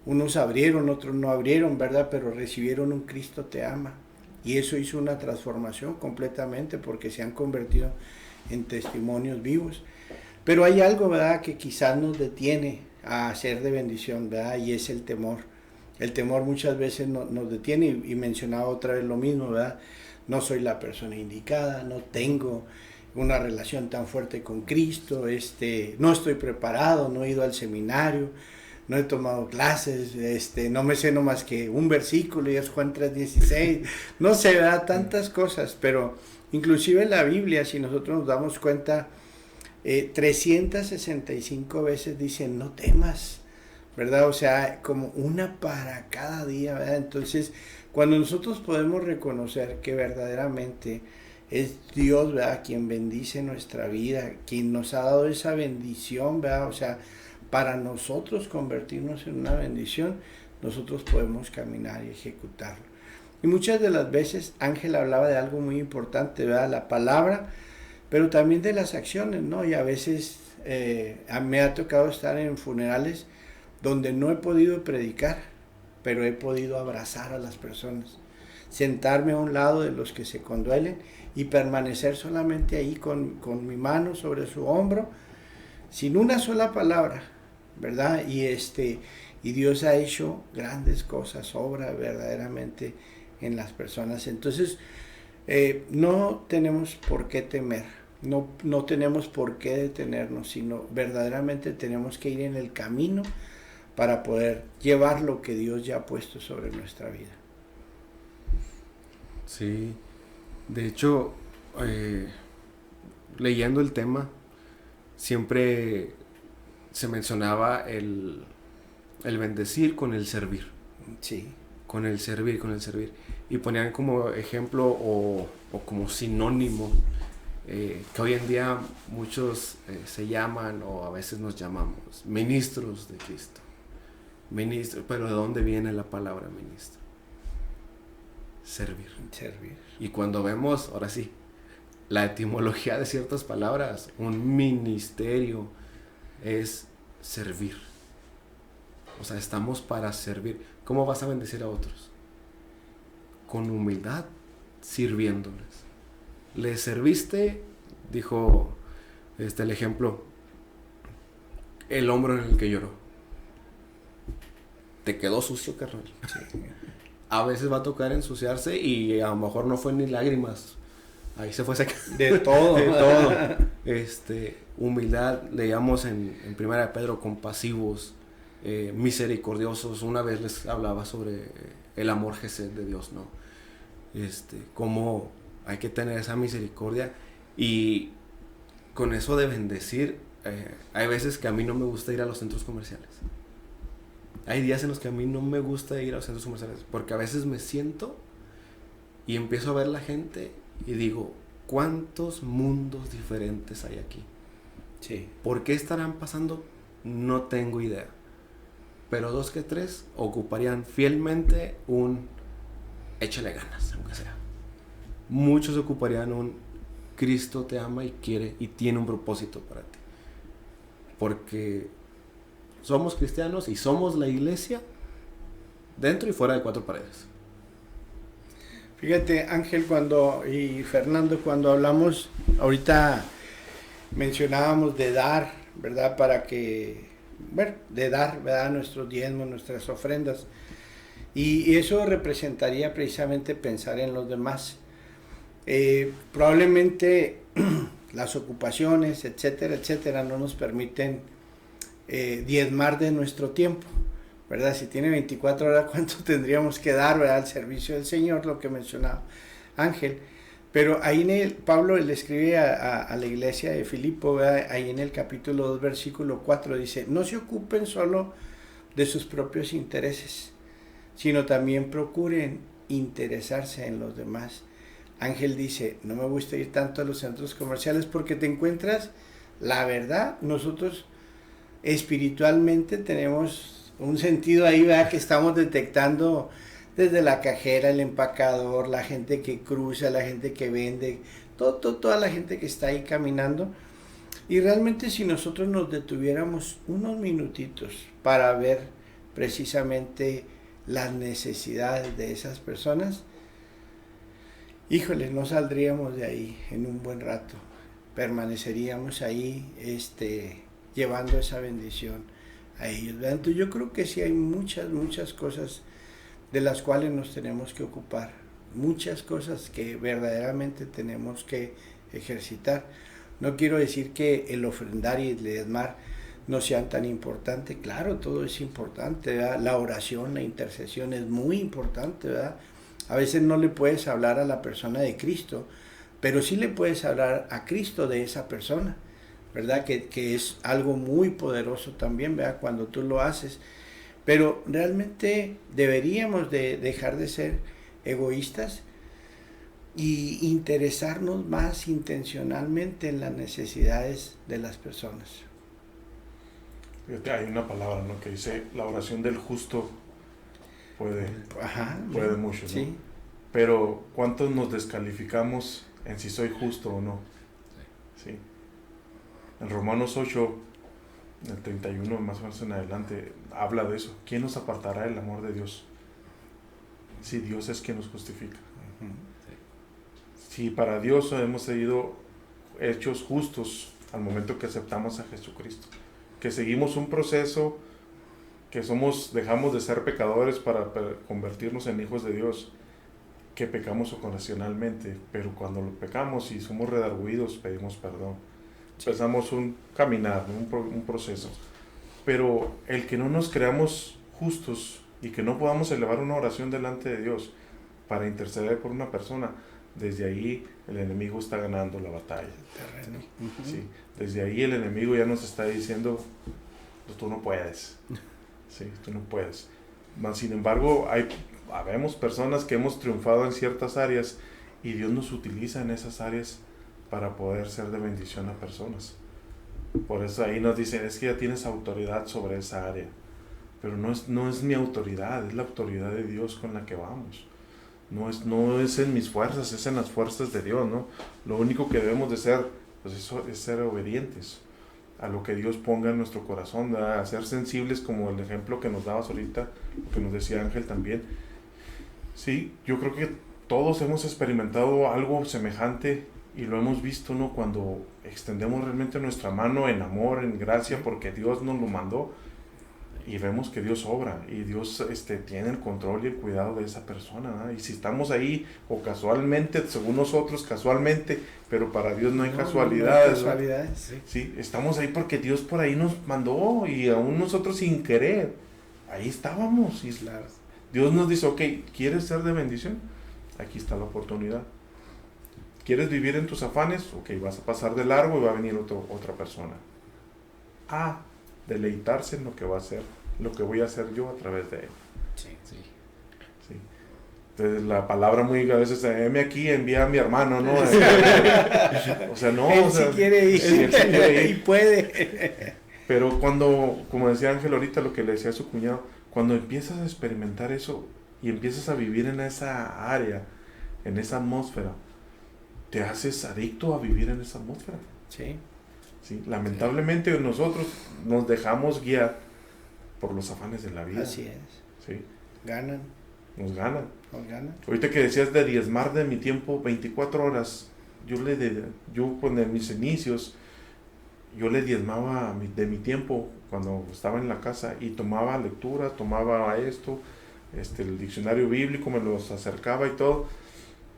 unos abrieron, otros no abrieron, ¿verdad? Pero recibieron un Cristo te ama. Y eso hizo una transformación completamente, porque se han convertido en testimonios vivos. Pero hay algo, ¿verdad?, que quizás nos detiene a ser de bendición, ¿verdad? Y es el temor. El temor muchas veces nos detiene, y mencionaba otra vez lo mismo, ¿verdad? No soy la persona indicada, no tengo una relación tan fuerte con Cristo, no estoy preparado, no he ido al seminario, no he tomado clases, no me sé nomás que un versículo y es Juan 3:16, no sé, ¿verdad?, tantas cosas. Pero inclusive en la Biblia, si nosotros nos damos cuenta, 365 veces dicen no temas, ¿verdad? O sea, como una para cada día, ¿verdad? Entonces, cuando nosotros podemos reconocer que verdaderamente es Dios, ¿verdad?, quien bendice nuestra vida, quien nos ha dado esa bendición, ¿verdad? O sea, para nosotros convertirnos en una bendición, nosotros podemos caminar y ejecutarlo. Y muchas de las veces Ángel hablaba de algo muy importante, ¿verdad? La palabra, pero también de las acciones, ¿no? Y a veces me ha tocado estar en funerales donde no he podido predicar, pero he podido abrazar a las personas, sentarme a un lado de los que se conduelen y permanecer solamente ahí con mi mano sobre su hombro, sin una sola palabra, ¿verdad? Y Dios ha hecho grandes cosas, obra verdaderamente en las personas. Entonces, no tenemos por qué temer, no tenemos por qué detenernos, sino verdaderamente tenemos que ir en el camino para poder llevar lo que Dios ya ha puesto sobre nuestra vida. Sí, de hecho, leyendo el tema, siempre se mencionaba el bendecir con el servir. Sí. Con el servir. Y ponían como ejemplo o como sinónimo que hoy en día muchos se llaman, o a veces nos llamamos, ministros de Cristo. Ministro, pero ¿de dónde viene la palabra ministro? Servir. Y cuando vemos, ahora sí, la etimología de ciertas palabras, un ministerio es servir. O sea, estamos para servir. ¿Cómo vas a bendecir a otros? Con humildad, sirviéndoles. ¿Les serviste? Dijo el ejemplo, el hombro en el que lloró. Te quedó sucio, carnal. Sí. A veces va a tocar ensuciarse y a lo mejor no fue ni lágrimas. Ahí se fue secando. De todo. De todo. Humildad, leíamos en 1 de Pedro, compasivos, misericordiosos. Una vez les hablaba sobre el amor Gesed de Dios, ¿no? Cómo hay que tener esa misericordia. Y con eso de bendecir, hay veces que a mí no me gusta ir a los centros comerciales. Hay días en los que a mí no me gusta ir a los centros comerciales, porque a veces me siento y empiezo a ver la gente y digo, ¿cuántos mundos diferentes hay aquí? Sí. ¿Por qué estarán pasando? No tengo idea. Pero 2 que 3 ocuparían fielmente un échale ganas, aunque sea. Muchos ocuparían un Cristo te ama y quiere y tiene un propósito para ti. Porque somos cristianos y somos la iglesia dentro y fuera de 4 paredes. Fíjate, Ángel, y Fernando, cuando hablamos, ahorita mencionábamos de dar, ¿verdad? De dar, ¿verdad? Nuestros diezmos, nuestras ofrendas. Y eso representaría precisamente pensar en los demás. Probablemente las ocupaciones, etcétera, etcétera, no nos permiten diezmar de nuestro tiempo, ¿verdad? Si tiene 24 horas, ¿cuánto tendríamos que dar, ¿verdad? Al servicio del Señor, lo que mencionaba Ángel. Pero ahí Pablo le escribe a la iglesia de Filipo, ¿verdad? Ahí en el capítulo 2, versículo 4, dice, no se ocupen solo de sus propios intereses, sino también procuren interesarse en los demás. Ángel dice, no me gusta ir tanto a los centros comerciales porque te encuentras, la verdad, nosotros espiritualmente tenemos un sentido ahí, ¿verdad? Que estamos detectando desde la cajera, el empacador, la gente que cruza, la gente que vende, toda la gente que está ahí caminando. Y realmente si nosotros nos detuviéramos unos minutitos para ver precisamente las necesidades de esas personas, híjole, no saldríamos de ahí en un buen rato, permaneceríamos ahí llevando esa bendición a ellos, ¿verdad? Entonces yo creo que sí hay muchas cosas de las cuales nos tenemos que ocupar, muchas cosas que verdaderamente tenemos que ejercitar. No quiero decir que el ofrendar y el diezmar no sean tan importantes, claro, todo es importante, ¿verdad? La oración, la intercesión es muy importante, ¿verdad? A veces no le puedes hablar a la persona de Cristo, pero sí le puedes hablar a Cristo de esa persona, ¿verdad? Que es algo muy poderoso también, ¿verdad? Cuando tú lo haces. Pero realmente deberíamos de dejar de ser egoístas y interesarnos más intencionalmente en las necesidades de las personas. Fíjate, hay una palabra, ¿no?, que dice, la oración del justo puede mucho, ¿no? Sí. Pero ¿cuántos nos descalificamos en si soy justo o no? Sí. En Romanos 8, en el 31 más o menos en adelante, habla de eso. ¿Quién nos apartará del amor de Dios? Si Dios es quien nos justifica. Si para Dios hemos sido hechos justos al momento que aceptamos a Jesucristo, que seguimos un proceso, que dejamos de ser pecadores para convertirnos en hijos de Dios, que pecamos ocasionalmente, pero cuando lo pecamos y somos redarguidos, pedimos perdón. Empezamos un caminar, un proceso. Pero el que no nos creamos justos y que no podamos elevar una oración delante de Dios para interceder por una persona, desde ahí el enemigo está ganando la batalla. Sí, desde ahí el enemigo ya nos está diciendo, tú no puedes. Sí, tú no puedes. Sin embargo, habemos personas que hemos triunfado en ciertas áreas y Dios nos utiliza en esas áreas para poder ser de bendición a personas. Por eso ahí nos dicen, es que ya tienes autoridad sobre esa área. Pero no es mi autoridad, es la autoridad de Dios con la que vamos. No es en mis fuerzas, es en las fuerzas de Dios, ¿no? Lo único que debemos de ser, pues eso, es ser obedientes a lo que Dios ponga en nuestro corazón, ¿verdad? A ser sensibles, como el ejemplo que nos dabas ahorita, lo que nos decía Ángel también. Sí, yo creo que todos hemos experimentado algo semejante y lo hemos visto, ¿no? Cuando extendemos realmente nuestra mano en amor, en gracia, porque Dios nos lo mandó, y vemos que Dios obra y Dios tiene el control y el cuidado de esa persona, ¿no? Y si estamos ahí o casualmente, según nosotros casualmente, pero para Dios no hay casualidades, no hay casualidades. Sí, estamos ahí porque Dios por ahí nos mandó y aún nosotros sin querer ahí estábamos, y Claro. Dios nos dice, ok, ¿quieres ser de bendición? Aquí está la oportunidad. ¿Quieres vivir en tus afanes? Ok, vas a pasar de largo y va a venir otra persona. Deleitarse en lo que va a hacer, lo que voy a hacer yo a través de él. Sí. Entonces la palabra muy a veces, heme aquí, envía a mi hermano, ¿no? O sea, no. Él o sea, sí quiere ir, él sí quiere ir. y puede. Pero cuando, como decía Ángel ahorita, lo que le decía a su cuñado, cuando empiezas a experimentar eso y empiezas a vivir en esa área, en esa atmósfera, te haces adicto a vivir en esa atmósfera. Sí. Sí, lamentablemente nosotros nos dejamos guiar por los afanes de la vida. Así es. Sí, Ganan. nos ganan. Ahorita que decías de diezmar de mi tiempo 24 horas, yo en mis inicios, yo le diezmaba de mi tiempo cuando estaba en la casa y tomaba lectura, tomaba esto, el diccionario bíblico, me los acercaba y todo,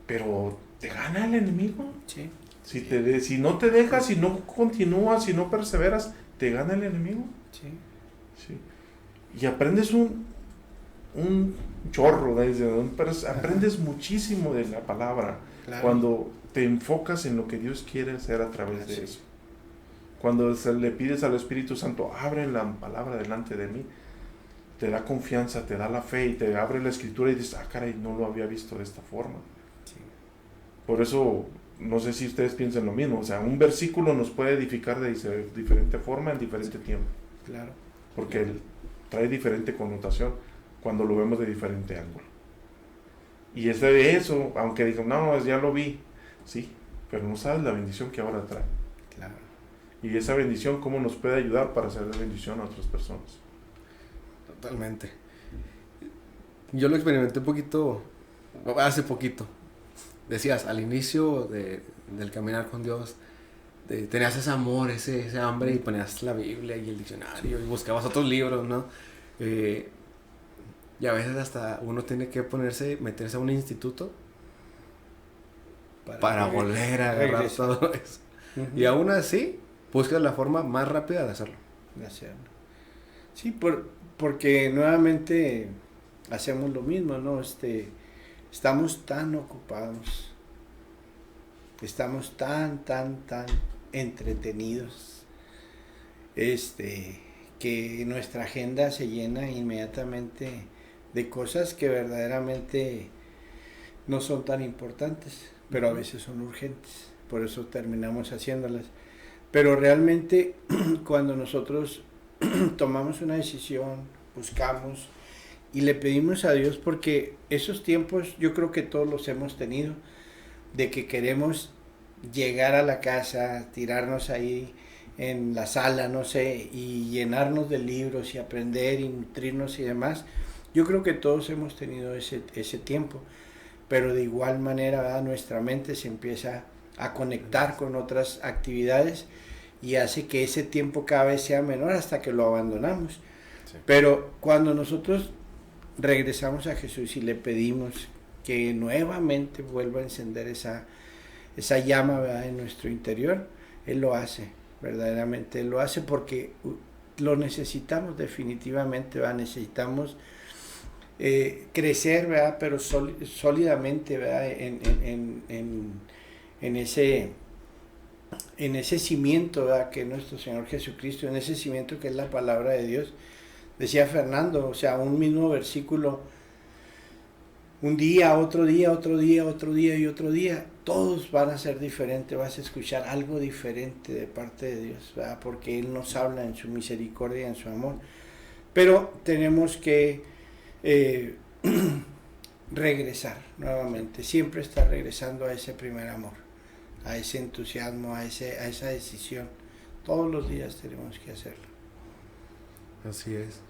pero te gana el enemigo. Sí. Si no te dejas, si no continúas, si no perseveras, te gana el enemigo. Sí. Y aprendes un chorro, aprendes muchísimo de la palabra, Claro. cuando te enfocas en lo que Dios quiere hacer a través de eso. Cuando le pides al Espíritu Santo, abre la palabra delante de mí, te da confianza, te da la fe y te abre la escritura y dices, caray, no lo había visto de esta forma. Sí. Por eso, no sé si ustedes piensan lo mismo, o sea, un versículo nos puede edificar de diferente forma en diferente tiempo. Claro. Porque él trae diferente connotación cuando lo vemos de diferente ángulo. Y es de eso, aunque digan, no, ya lo vi, sí, pero no sabes la bendición que ahora trae. Claro. Y esa bendición, cómo nos puede ayudar para hacer de bendición a otras personas. Totalmente. Yo lo experimenté hace poquito. Decías, al inicio del caminar con Dios, tenías ese amor, ese hambre, y ponías la Biblia y el diccionario y buscabas otros libros, ¿no? Y a veces hasta uno tiene que meterse a un instituto para volver a agarrar regresar. todo eso. Y aún así, buscas la forma más rápida de hacerlo. Sí, porque nuevamente hacemos lo mismo, ¿no? Estamos tan ocupados, estamos tan entretenidos, que nuestra agenda se llena inmediatamente de cosas que verdaderamente no son tan importantes, pero a veces son urgentes, por eso terminamos haciéndolas. Pero realmente cuando nosotros tomamos una decisión, buscamos y le pedimos a Dios, porque esos tiempos yo creo que todos los hemos tenido, de que queremos llegar a la casa, tirarnos ahí en la sala, no sé, y llenarnos de libros y aprender y nutrirnos y demás. Yo creo que todos hemos tenido ese tiempo, pero de igual manera, ¿verdad?, nuestra mente se empieza a conectar con otras actividades y hace que ese tiempo cada vez sea menor hasta que lo abandonamos. Sí. Pero cuando nosotros regresamos a Jesús y le pedimos que nuevamente vuelva a encender esa llama, ¿verdad?, en nuestro interior, Él lo hace, verdaderamente Él lo hace, porque lo necesitamos definitivamente, ¿verdad? Necesitamos crecer, ¿verdad?, pero sólidamente, ¿verdad?, en ese cimiento, ¿verdad?, que es nuestro Señor Jesucristo, en ese cimiento que es la palabra de Dios. Decía Fernando, o sea, un mismo versículo, un día, otro día, otro día, otro día y otro día, todos van a ser diferentes, vas a escuchar algo diferente de parte de Dios, ¿verdad?, porque Él nos habla en su misericordia y en su amor. Pero tenemos que regresar nuevamente, siempre estar regresando a ese primer amor, a ese entusiasmo, a esa decisión. Todos los días tenemos que hacerlo. Así es.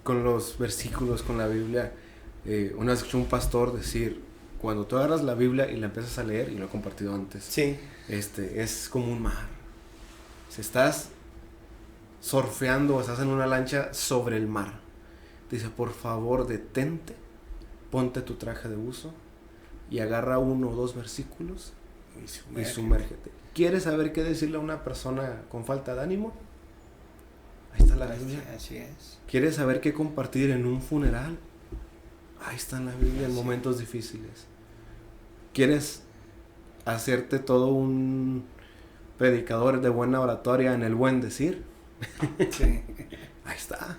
Con los versículos, con la Biblia, una vez escuché un pastor decir, cuando tú agarras la Biblia y la empiezas a leer, y lo he compartido antes, sí, es como un mar. Si estás surfeando o estás en una lancha sobre el mar, dice, por favor, detente, ponte tu traje de buzo y agarra 1 o 2 versículos y sumérgete. ¿Quieres saber qué decirle a una persona con falta de ánimo? Ahí está la Biblia. Así es. ¿Quieres saber qué compartir en un funeral? Ahí está en la Biblia en momentos difíciles. ¿Quieres hacerte todo un predicador de buena oratoria en el buen decir? Sí. Ahí está.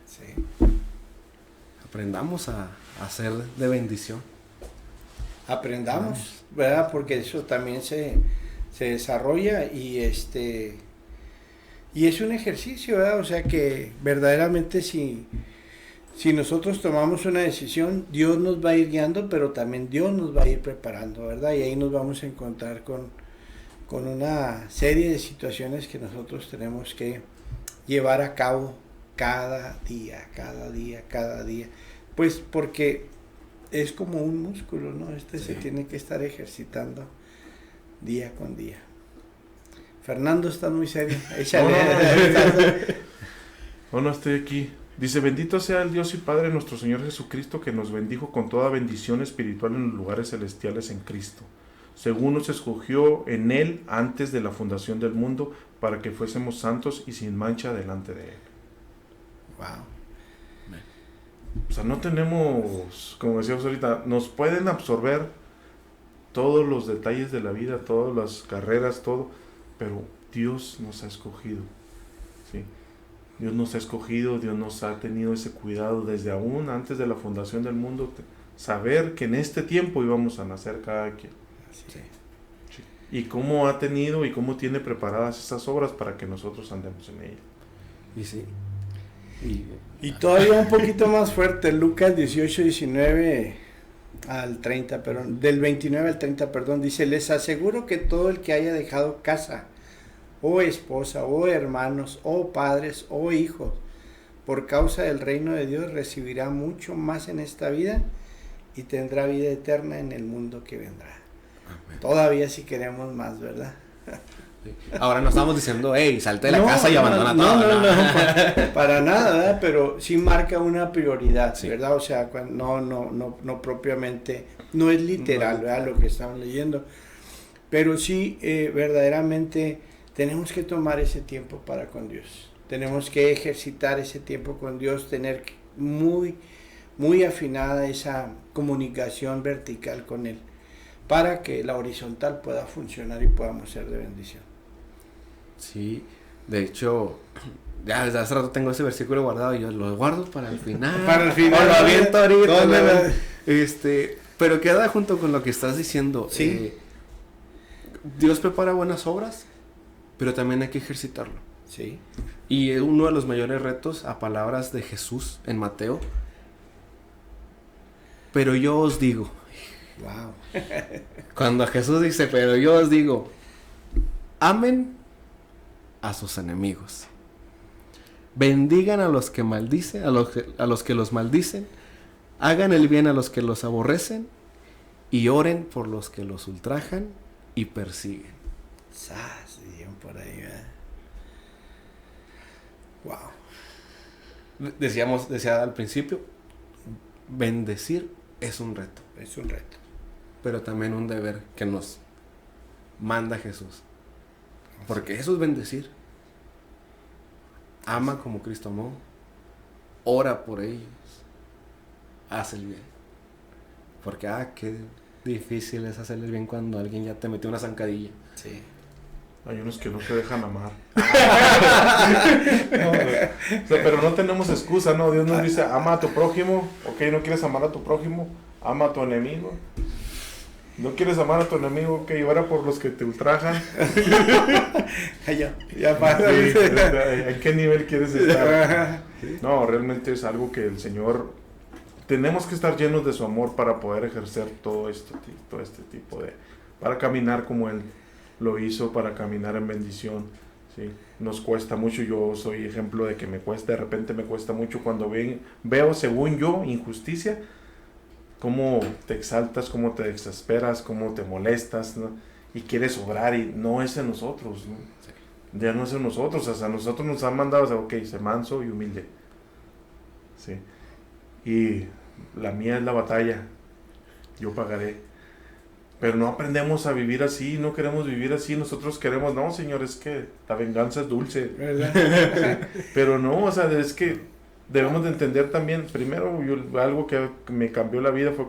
Sí. Aprendamos a hacer de bendición. Aprendamos, ¿verdad? Porque eso también se desarrolla y y es un ejercicio, ¿verdad? O sea que verdaderamente si nosotros tomamos una decisión, Dios nos va a ir guiando, pero también Dios nos va a ir preparando, ¿verdad? Y ahí nos vamos a encontrar con una serie de situaciones que nosotros tenemos que llevar a cabo cada día. Pues porque es como un músculo, ¿no? Sí. Se tiene que estar ejercitando día con día. Fernando, estás muy serio. Échale. No, estoy aquí. Dice, bendito sea el Dios y Padre nuestro Señor Jesucristo, que nos bendijo con toda bendición espiritual en los lugares celestiales en Cristo, según nos escogió en Él antes de la fundación del mundo, para que fuésemos santos y sin mancha delante de Él. Wow. O sea, no tenemos, como decíamos ahorita, nos pueden absorber todos los detalles de la vida, todas las carreras, todo, pero Dios nos ha escogido, ¿sí? Dios nos ha escogido, Dios nos ha tenido ese cuidado desde aún antes de la fundación del mundo, saber que en este tiempo íbamos a nacer cada quien. Sí. Sí. Y cómo ha tenido y cómo tiene preparadas esas obras para que nosotros andemos en ellas. Y sí. Y todavía un poquito más fuerte, Lucas 18:19 al 30, perdón, del 29 al 30, perdón, dice, les aseguro que todo el que haya dejado casa, o esposa, o hermanos, o padres, o hijos, por causa del reino de Dios, recibirá mucho más en esta vida y tendrá vida eterna en el mundo que vendrá. Amén. Todavía si queremos más, ¿verdad? Ahora no estamos diciendo, hey, salte de la casa y abandona todo. No, para nada, ¿verdad? Pero sí marca una prioridad, sí, ¿verdad? O sea, no propiamente, no es literal, ¿verdad? Lo que estamos leyendo, pero sí verdaderamente tenemos que tomar ese tiempo para con Dios. Tenemos que ejercitar ese tiempo con Dios, tener muy afinada esa comunicación vertical con Él, para que la horizontal pueda funcionar y podamos ser de bendición. Sí, de hecho, ya desde hace rato tengo ese versículo guardado y yo lo guardo para el final. Para el final. Lo aviento ahorita. Pero queda junto con lo que estás diciendo. Sí. Dios prepara buenas obras, pero también hay que ejercitarlo. Sí. Y uno de los mayores retos a palabras de Jesús en Mateo. Pero yo os digo. Wow. Cuando Jesús dice, pero yo os digo, amen a sus enemigos. Bendigan a los que maldicen, a los que los maldicen. Hagan el bien a los que los aborrecen. Y oren por los que los ultrajan y persiguen. Sas, dirían por ahí, ¿verdad? Wow. Decía al principio, bendecir es un reto. Es un reto. Pero también un deber que nos manda Jesús. Porque eso es bendecir. Ama como Cristo amó. Ora por ellos. Haz el bien. Porque, qué difícil es hacerles bien cuando alguien ya te metió una zancadilla. Sí. Hay unos que no te dejan amar. No, o sea, pero no tenemos excusa, ¿no? Dios nos dice, ama a tu prójimo. Ok, ¿no quieres amar a tu prójimo? Ama a tu enemigo. ¿No quieres amar a tu enemigo? Ok, ora por los que te ultrajan. Ya pasa. Sí, ¿en qué nivel quieres estar? No, realmente es algo que el Señor... Tenemos que estar llenos de su amor para poder ejercer todo este tipo de... Para caminar como Él lo hizo, para caminar en bendición. ¿Sí? Nos cuesta mucho, yo soy ejemplo de que de repente me cuesta mucho cuando veo, según yo, injusticia, cómo te exaltas, cómo te exasperas, cómo te molestas, ¿no? Y quieres obrar y no es en nosotros, ¿no? Sí. Ya no es en nosotros, o sea, a nosotros nos han mandado, o sea, ok, sé manso y humilde. Sí. Y la mía es la batalla, yo pagaré. Pero no aprendemos a vivir así, no queremos vivir así, nosotros queremos, no, Señor, es que la venganza es dulce. Pero no, o sea, es que debemos de entender también, primero, algo que me cambió la vida fue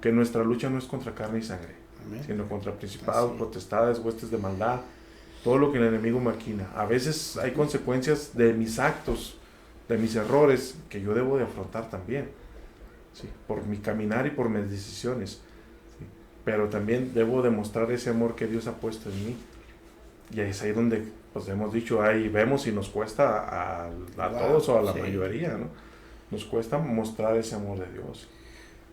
que nuestra lucha no es contra carne y sangre, amén, sino contra principados, potestades, huestes de maldad, todo lo que el enemigo maquina. A veces hay consecuencias de mis actos, de mis errores, que yo debo de afrontar también, ¿sí? Por mi caminar y por mis decisiones. Pero también debo demostrar ese amor que Dios ha puesto en mí. Y es ahí donde, pues hemos dicho, ahí vemos y nos cuesta a todos o a la mayoría, ¿no? Nos cuesta mostrar ese amor de Dios.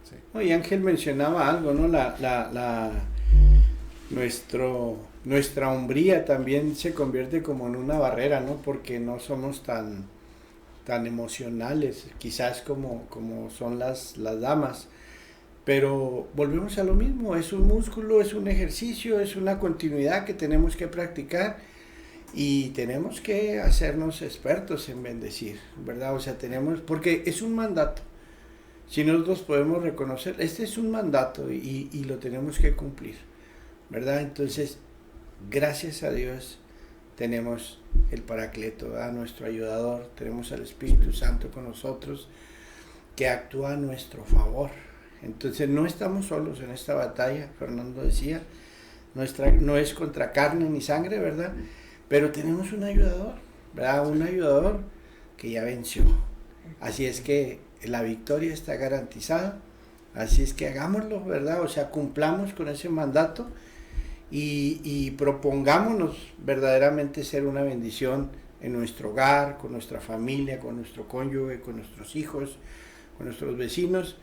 Sí. Y Ángel mencionaba algo, ¿no? Nuestra hombría también se convierte como en una barrera, ¿no? Porque no somos tan emocionales, quizás como son las damas. Pero volvemos a lo mismo, es un músculo, es un ejercicio, es una continuidad que tenemos que practicar y tenemos que hacernos expertos en bendecir, ¿verdad? O sea, porque es un mandato. Si nosotros podemos reconocer, este es un mandato y lo tenemos que cumplir, ¿verdad? Entonces, gracias a Dios tenemos el Paracleto, ¿verdad? Nuestro ayudador, tenemos al Espíritu Santo con nosotros que actúa a nuestro favor. Entonces no estamos solos en esta batalla, Fernando decía, no es contra carne ni sangre, ¿verdad? Pero tenemos un ayudador, ¿verdad? Un ayudador que ya venció. Así es que la victoria está garantizada, así es que hagámoslo, ¿verdad? O sea, cumplamos con ese mandato y propongámonos verdaderamente ser una bendición en nuestro hogar, con nuestra familia, con nuestro cónyuge, con nuestros hijos, con nuestros vecinos.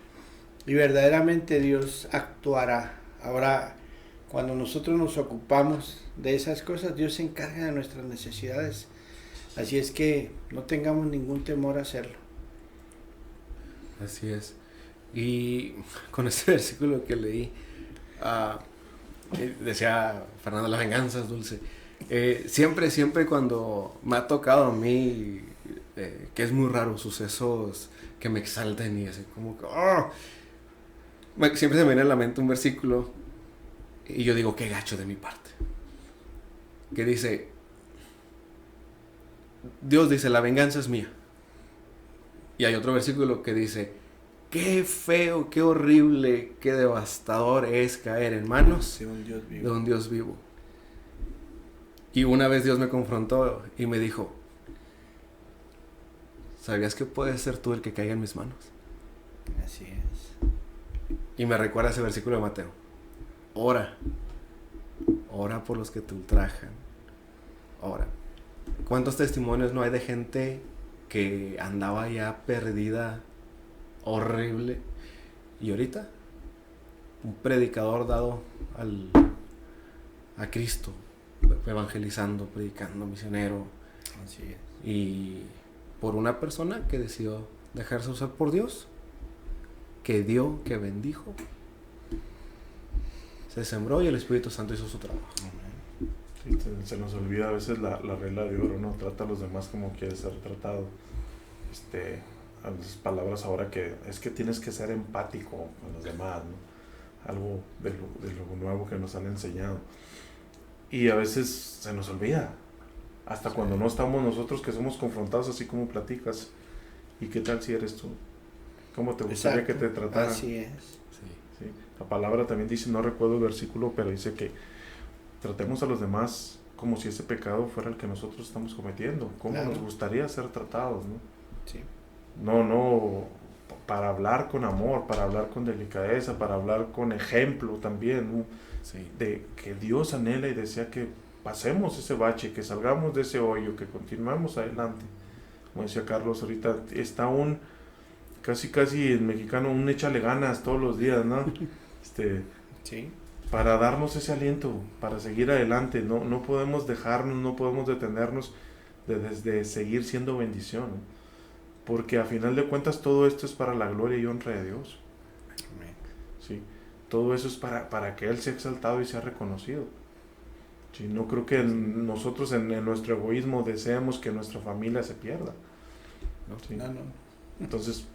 Y verdaderamente Dios actuará. Ahora, cuando nosotros nos ocupamos de esas cosas, Dios se encarga de nuestras necesidades. Así es que no tengamos ningún temor a hacerlo. Así es. Y con ese versículo que leí, decía Fernando, la venganza es dulce. Siempre cuando me ha tocado a mí, que es muy raro, sucesos que me exaltan y así como que... siempre se me viene a la mente un versículo y yo digo, qué gacho de mi parte. Que dice, Dios dice, la venganza es mía. Y hay otro versículo que dice, qué feo, qué horrible, qué devastador es caer en manos de un Dios vivo. Y una vez Dios me confrontó y me dijo, ¿sabías que puedes ser tú el que caiga en mis manos? Así es. Y me recuerda ese versículo de Mateo. Ora por los que te ultrajan. Ora. ¿Cuántos testimonios no hay de gente que andaba ya perdida, horrible? Y ahorita, un predicador dado a Cristo, evangelizando, predicando, misionero. Así es. Y por una persona que decidió dejarse usar por Dios, que dio, que bendijo, se sembró y el Espíritu Santo hizo su trabajo. Sí, se nos olvida a veces la regla de oro, ¿no? Trata a los demás como quieres ser tratado. A veces palabras ahora que es que tienes que ser empático con los demás, ¿no? Algo de lo nuevo que nos han enseñado. Y a veces se nos olvida. Hasta cuando no estamos nosotros que somos confrontados así como platicas. ¿Y qué tal si eres tú? ¿Cómo te gustaría que te trataran? Así es. Sí. La palabra también dice, no recuerdo el versículo, pero dice que tratemos a los demás como si ese pecado fuera el que nosotros estamos cometiendo. ¿Cómo Claro. nos gustaría ser tratados, no? Sí. No, para hablar con amor, para hablar con delicadeza, para hablar con ejemplo también, ¿no? Sí. De que Dios anhela y desea que pasemos ese bache, que salgamos de ese hoyo, que continuemos adelante. Como decía Carlos ahorita, está casi en mexicano, un échale ganas todos los días, ¿no? Sí. Para darnos ese aliento, para seguir adelante. No podemos dejarnos, no podemos detenernos de seguir siendo bendición, ¿no? Porque a final de cuentas todo esto es para la gloria y honra de Dios. Amén. ¿Sí? Todo eso es para que Él sea exaltado y sea reconocido. ¿Sí? No creo que nosotros en nuestro egoísmo deseemos que nuestra familia se pierda. ¿Sí? No. Entonces,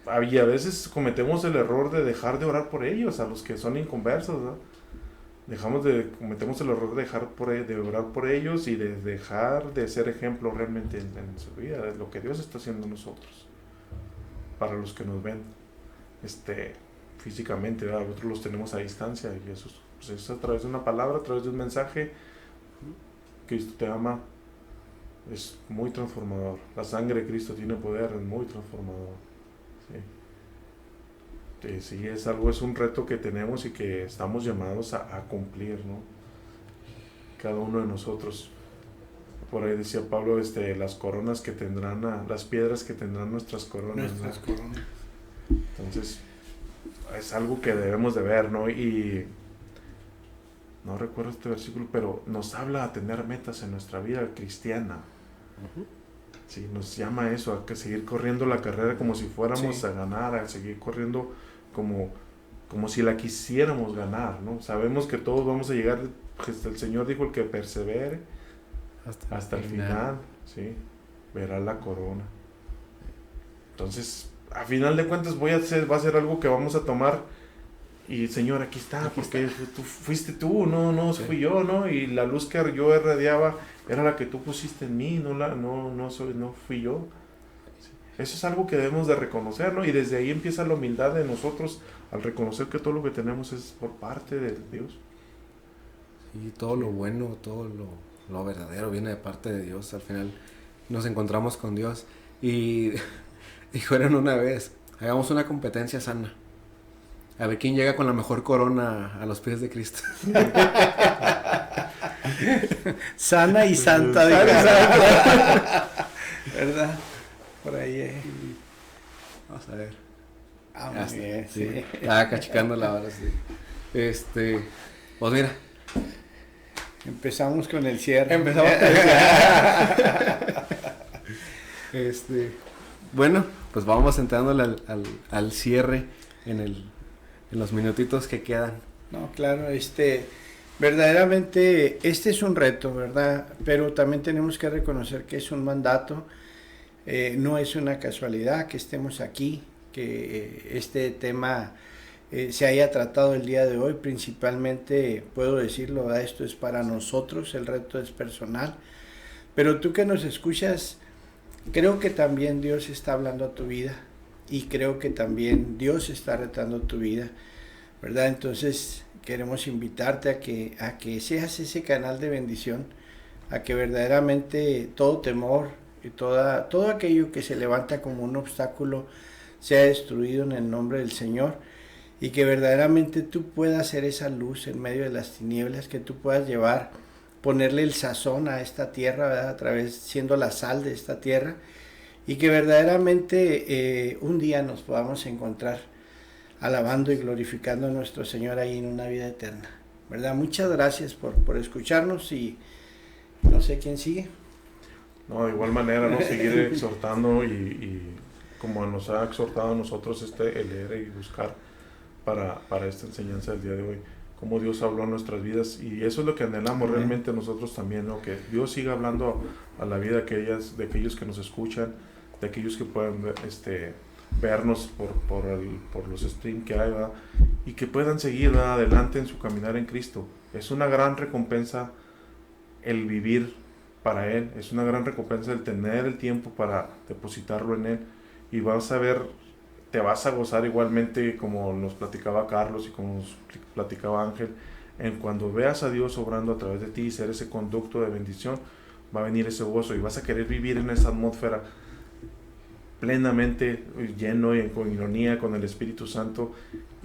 a veces cometemos el error de dejar de orar por ellos, a los que son inconversos, ¿no? Cometemos el error de orar por ellos y de dejar de ser ejemplo realmente en su vida, de lo que Dios está haciendo en nosotros, para los que nos ven físicamente, ¿verdad? Nosotros los tenemos a distancia y eso es a través de una palabra, a través de un mensaje. Cristo te ama, es muy transformador. La sangre de Cristo tiene poder, es muy transformador. Sí, es un reto que tenemos y que estamos llamados a cumplir, ¿no? Cada uno de nosotros. Por ahí decía Pablo, las coronas que tendrán, las piedras que tendrán nuestras coronas, ¿no? Coronas. Entonces, es algo que debemos de ver, ¿no? Y no recuerdo este versículo, pero nos habla a tener metas en nuestra vida cristiana. Uh-huh. Sí, nos llama a eso, a seguir corriendo la carrera como si fuéramos a ganar, a seguir corriendo como si la quisiéramos ganar, ¿no? Sabemos que todos vamos a llegar, pues, el Señor dijo, el que persevere hasta el final, ¿sí? Verá la corona. Entonces, a final de cuentas va a ser algo que vamos a tomar y Señor, aquí está, porque fuiste tú, no Sí. fui yo, ¿no? Y la luz que yo irradiaba era la que tú pusiste en mí, no fui yo. Eso es algo que debemos de reconocer, ¿no? Y desde ahí empieza la humildad de nosotros al reconocer que todo lo que tenemos es por parte de Dios. Y todo lo bueno, todo lo verdadero viene de parte de Dios. Al final nos encontramos con Dios. Y dijeron una vez, hagamos una competencia sana. A ver quién llega con la mejor corona a los pies de Cristo. Sana y santa, ¿verdad? Por ahí. Vamos a ver. Muy bien, sí. Estaba cachicando la hora, sí. Pues mira. Empezamos con el cierre. Bueno, pues vamos entrándole al cierre en los minutitos que quedan. No, claro, verdaderamente este es un reto, ¿verdad? Pero también tenemos que reconocer que es un mandato. No es una casualidad que estemos aquí, que este tema se haya tratado el día de hoy. Principalmente, puedo decirlo, ¿verdad? Esto es para nosotros, el reto es personal. Pero tú que nos escuchas, creo que también Dios está hablando a tu vida y creo que también Dios está retando tu vida, ¿verdad? Entonces queremos invitarte a que seas ese canal de bendición, a que verdaderamente todo temor y todo aquello que se levanta como un obstáculo sea destruido en el nombre del Señor, y que verdaderamente tú puedas ser esa luz en medio de las tinieblas, que tú puedas llevar ponerle el sazón a esta tierra, ¿verdad? A través, siendo la sal de esta tierra, y que verdaderamente un día nos podamos encontrar alabando y glorificando a nuestro Señor ahí en una vida eterna, ¿verdad? Muchas gracias por escucharnos, y no sé quién sigue. No, de igual manera, ¿no? Seguir exhortando y como nos ha exhortado a nosotros el leer y buscar para esta enseñanza del día de hoy, cómo Dios habló en nuestras vidas, y eso es lo que anhelamos realmente nosotros también, ¿no? Que Dios siga hablando a la vida de aquellos que nos escuchan, de aquellos que puedan vernos por los streams que hay, ¿verdad? Y que puedan seguir, ¿verdad?, adelante en su caminar en Cristo. Es una gran recompensa el vivir para Él, es una gran recompensa el tener el tiempo para depositarlo en Él, y vas a ver, te vas a gozar igualmente, como nos platicaba Carlos y como nos platicaba Ángel, en cuando veas a Dios obrando a través de ti y ser ese conducto de bendición, va a venir ese gozo y vas a querer vivir en esa atmósfera plenamente lleno y con ironía con el Espíritu Santo,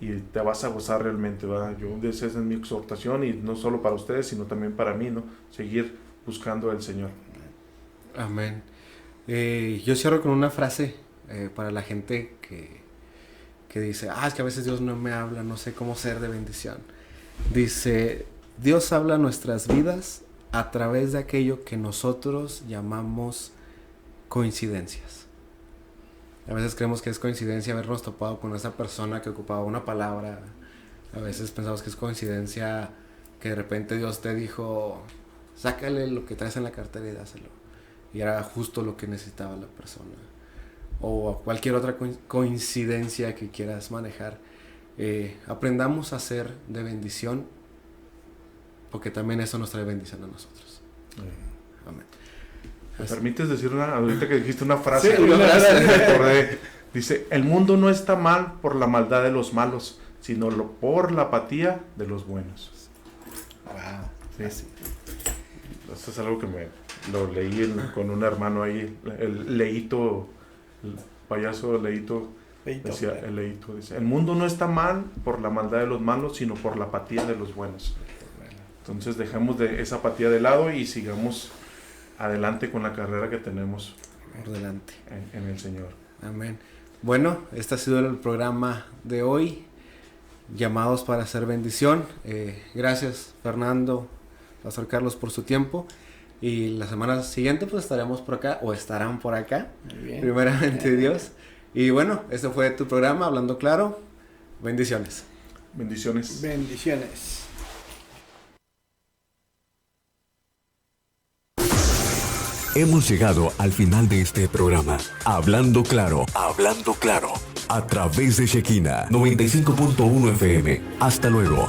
y te vas a gozar realmente, ¿verdad? Esa es mi exhortación, y no solo para ustedes, sino también para mí, ¿no? Seguir buscando al Señor. Amén. Yo cierro con una frase para la gente que dice, es que a veces Dios no me habla, no sé cómo ser de bendición. Dice, Dios habla a nuestras vidas a través de aquello que nosotros llamamos coincidencias. A veces creemos que es coincidencia habernos topado con esa persona que ocupaba una palabra. A veces pensamos que es coincidencia que de repente Dios te dijo, sácale lo que traes en la cartera y dáselo. Y era justo lo que necesitaba la persona. O cualquier otra coincidencia que quieras manejar. Aprendamos a ser de bendición, porque también eso nos trae bendición a nosotros. Amén. ¿Me permites decir ahorita que dijiste una frase? Sí, una frase. Me acordé. Dice, el mundo no está mal por la maldad de los malos, sino por la apatía de los buenos. Wow. Sí. Esto es algo que lo leí con un hermano ahí, el Leito, el payaso Leito, decía, el Leito dice, el mundo no está mal por la maldad de los malos, sino por la apatía de los buenos. Entonces dejemos de esa apatía de lado y sigamos adelante con la carrera que tenemos por delante en el Señor. Amén. Bueno, este ha sido el programa de hoy, llamados para hacer bendición. Gracias, Fernando, Pastor Carlos, por su tiempo. Y la semana siguiente pues estaremos por acá, o estarán por acá, primeramente Dios. Y bueno, este fue tu programa, Hablando Claro. Bendiciones. Bendiciones. Bendiciones. Hemos llegado al final de este programa. Hablando Claro, a través de Shekinah 95.1 FM. Hasta luego.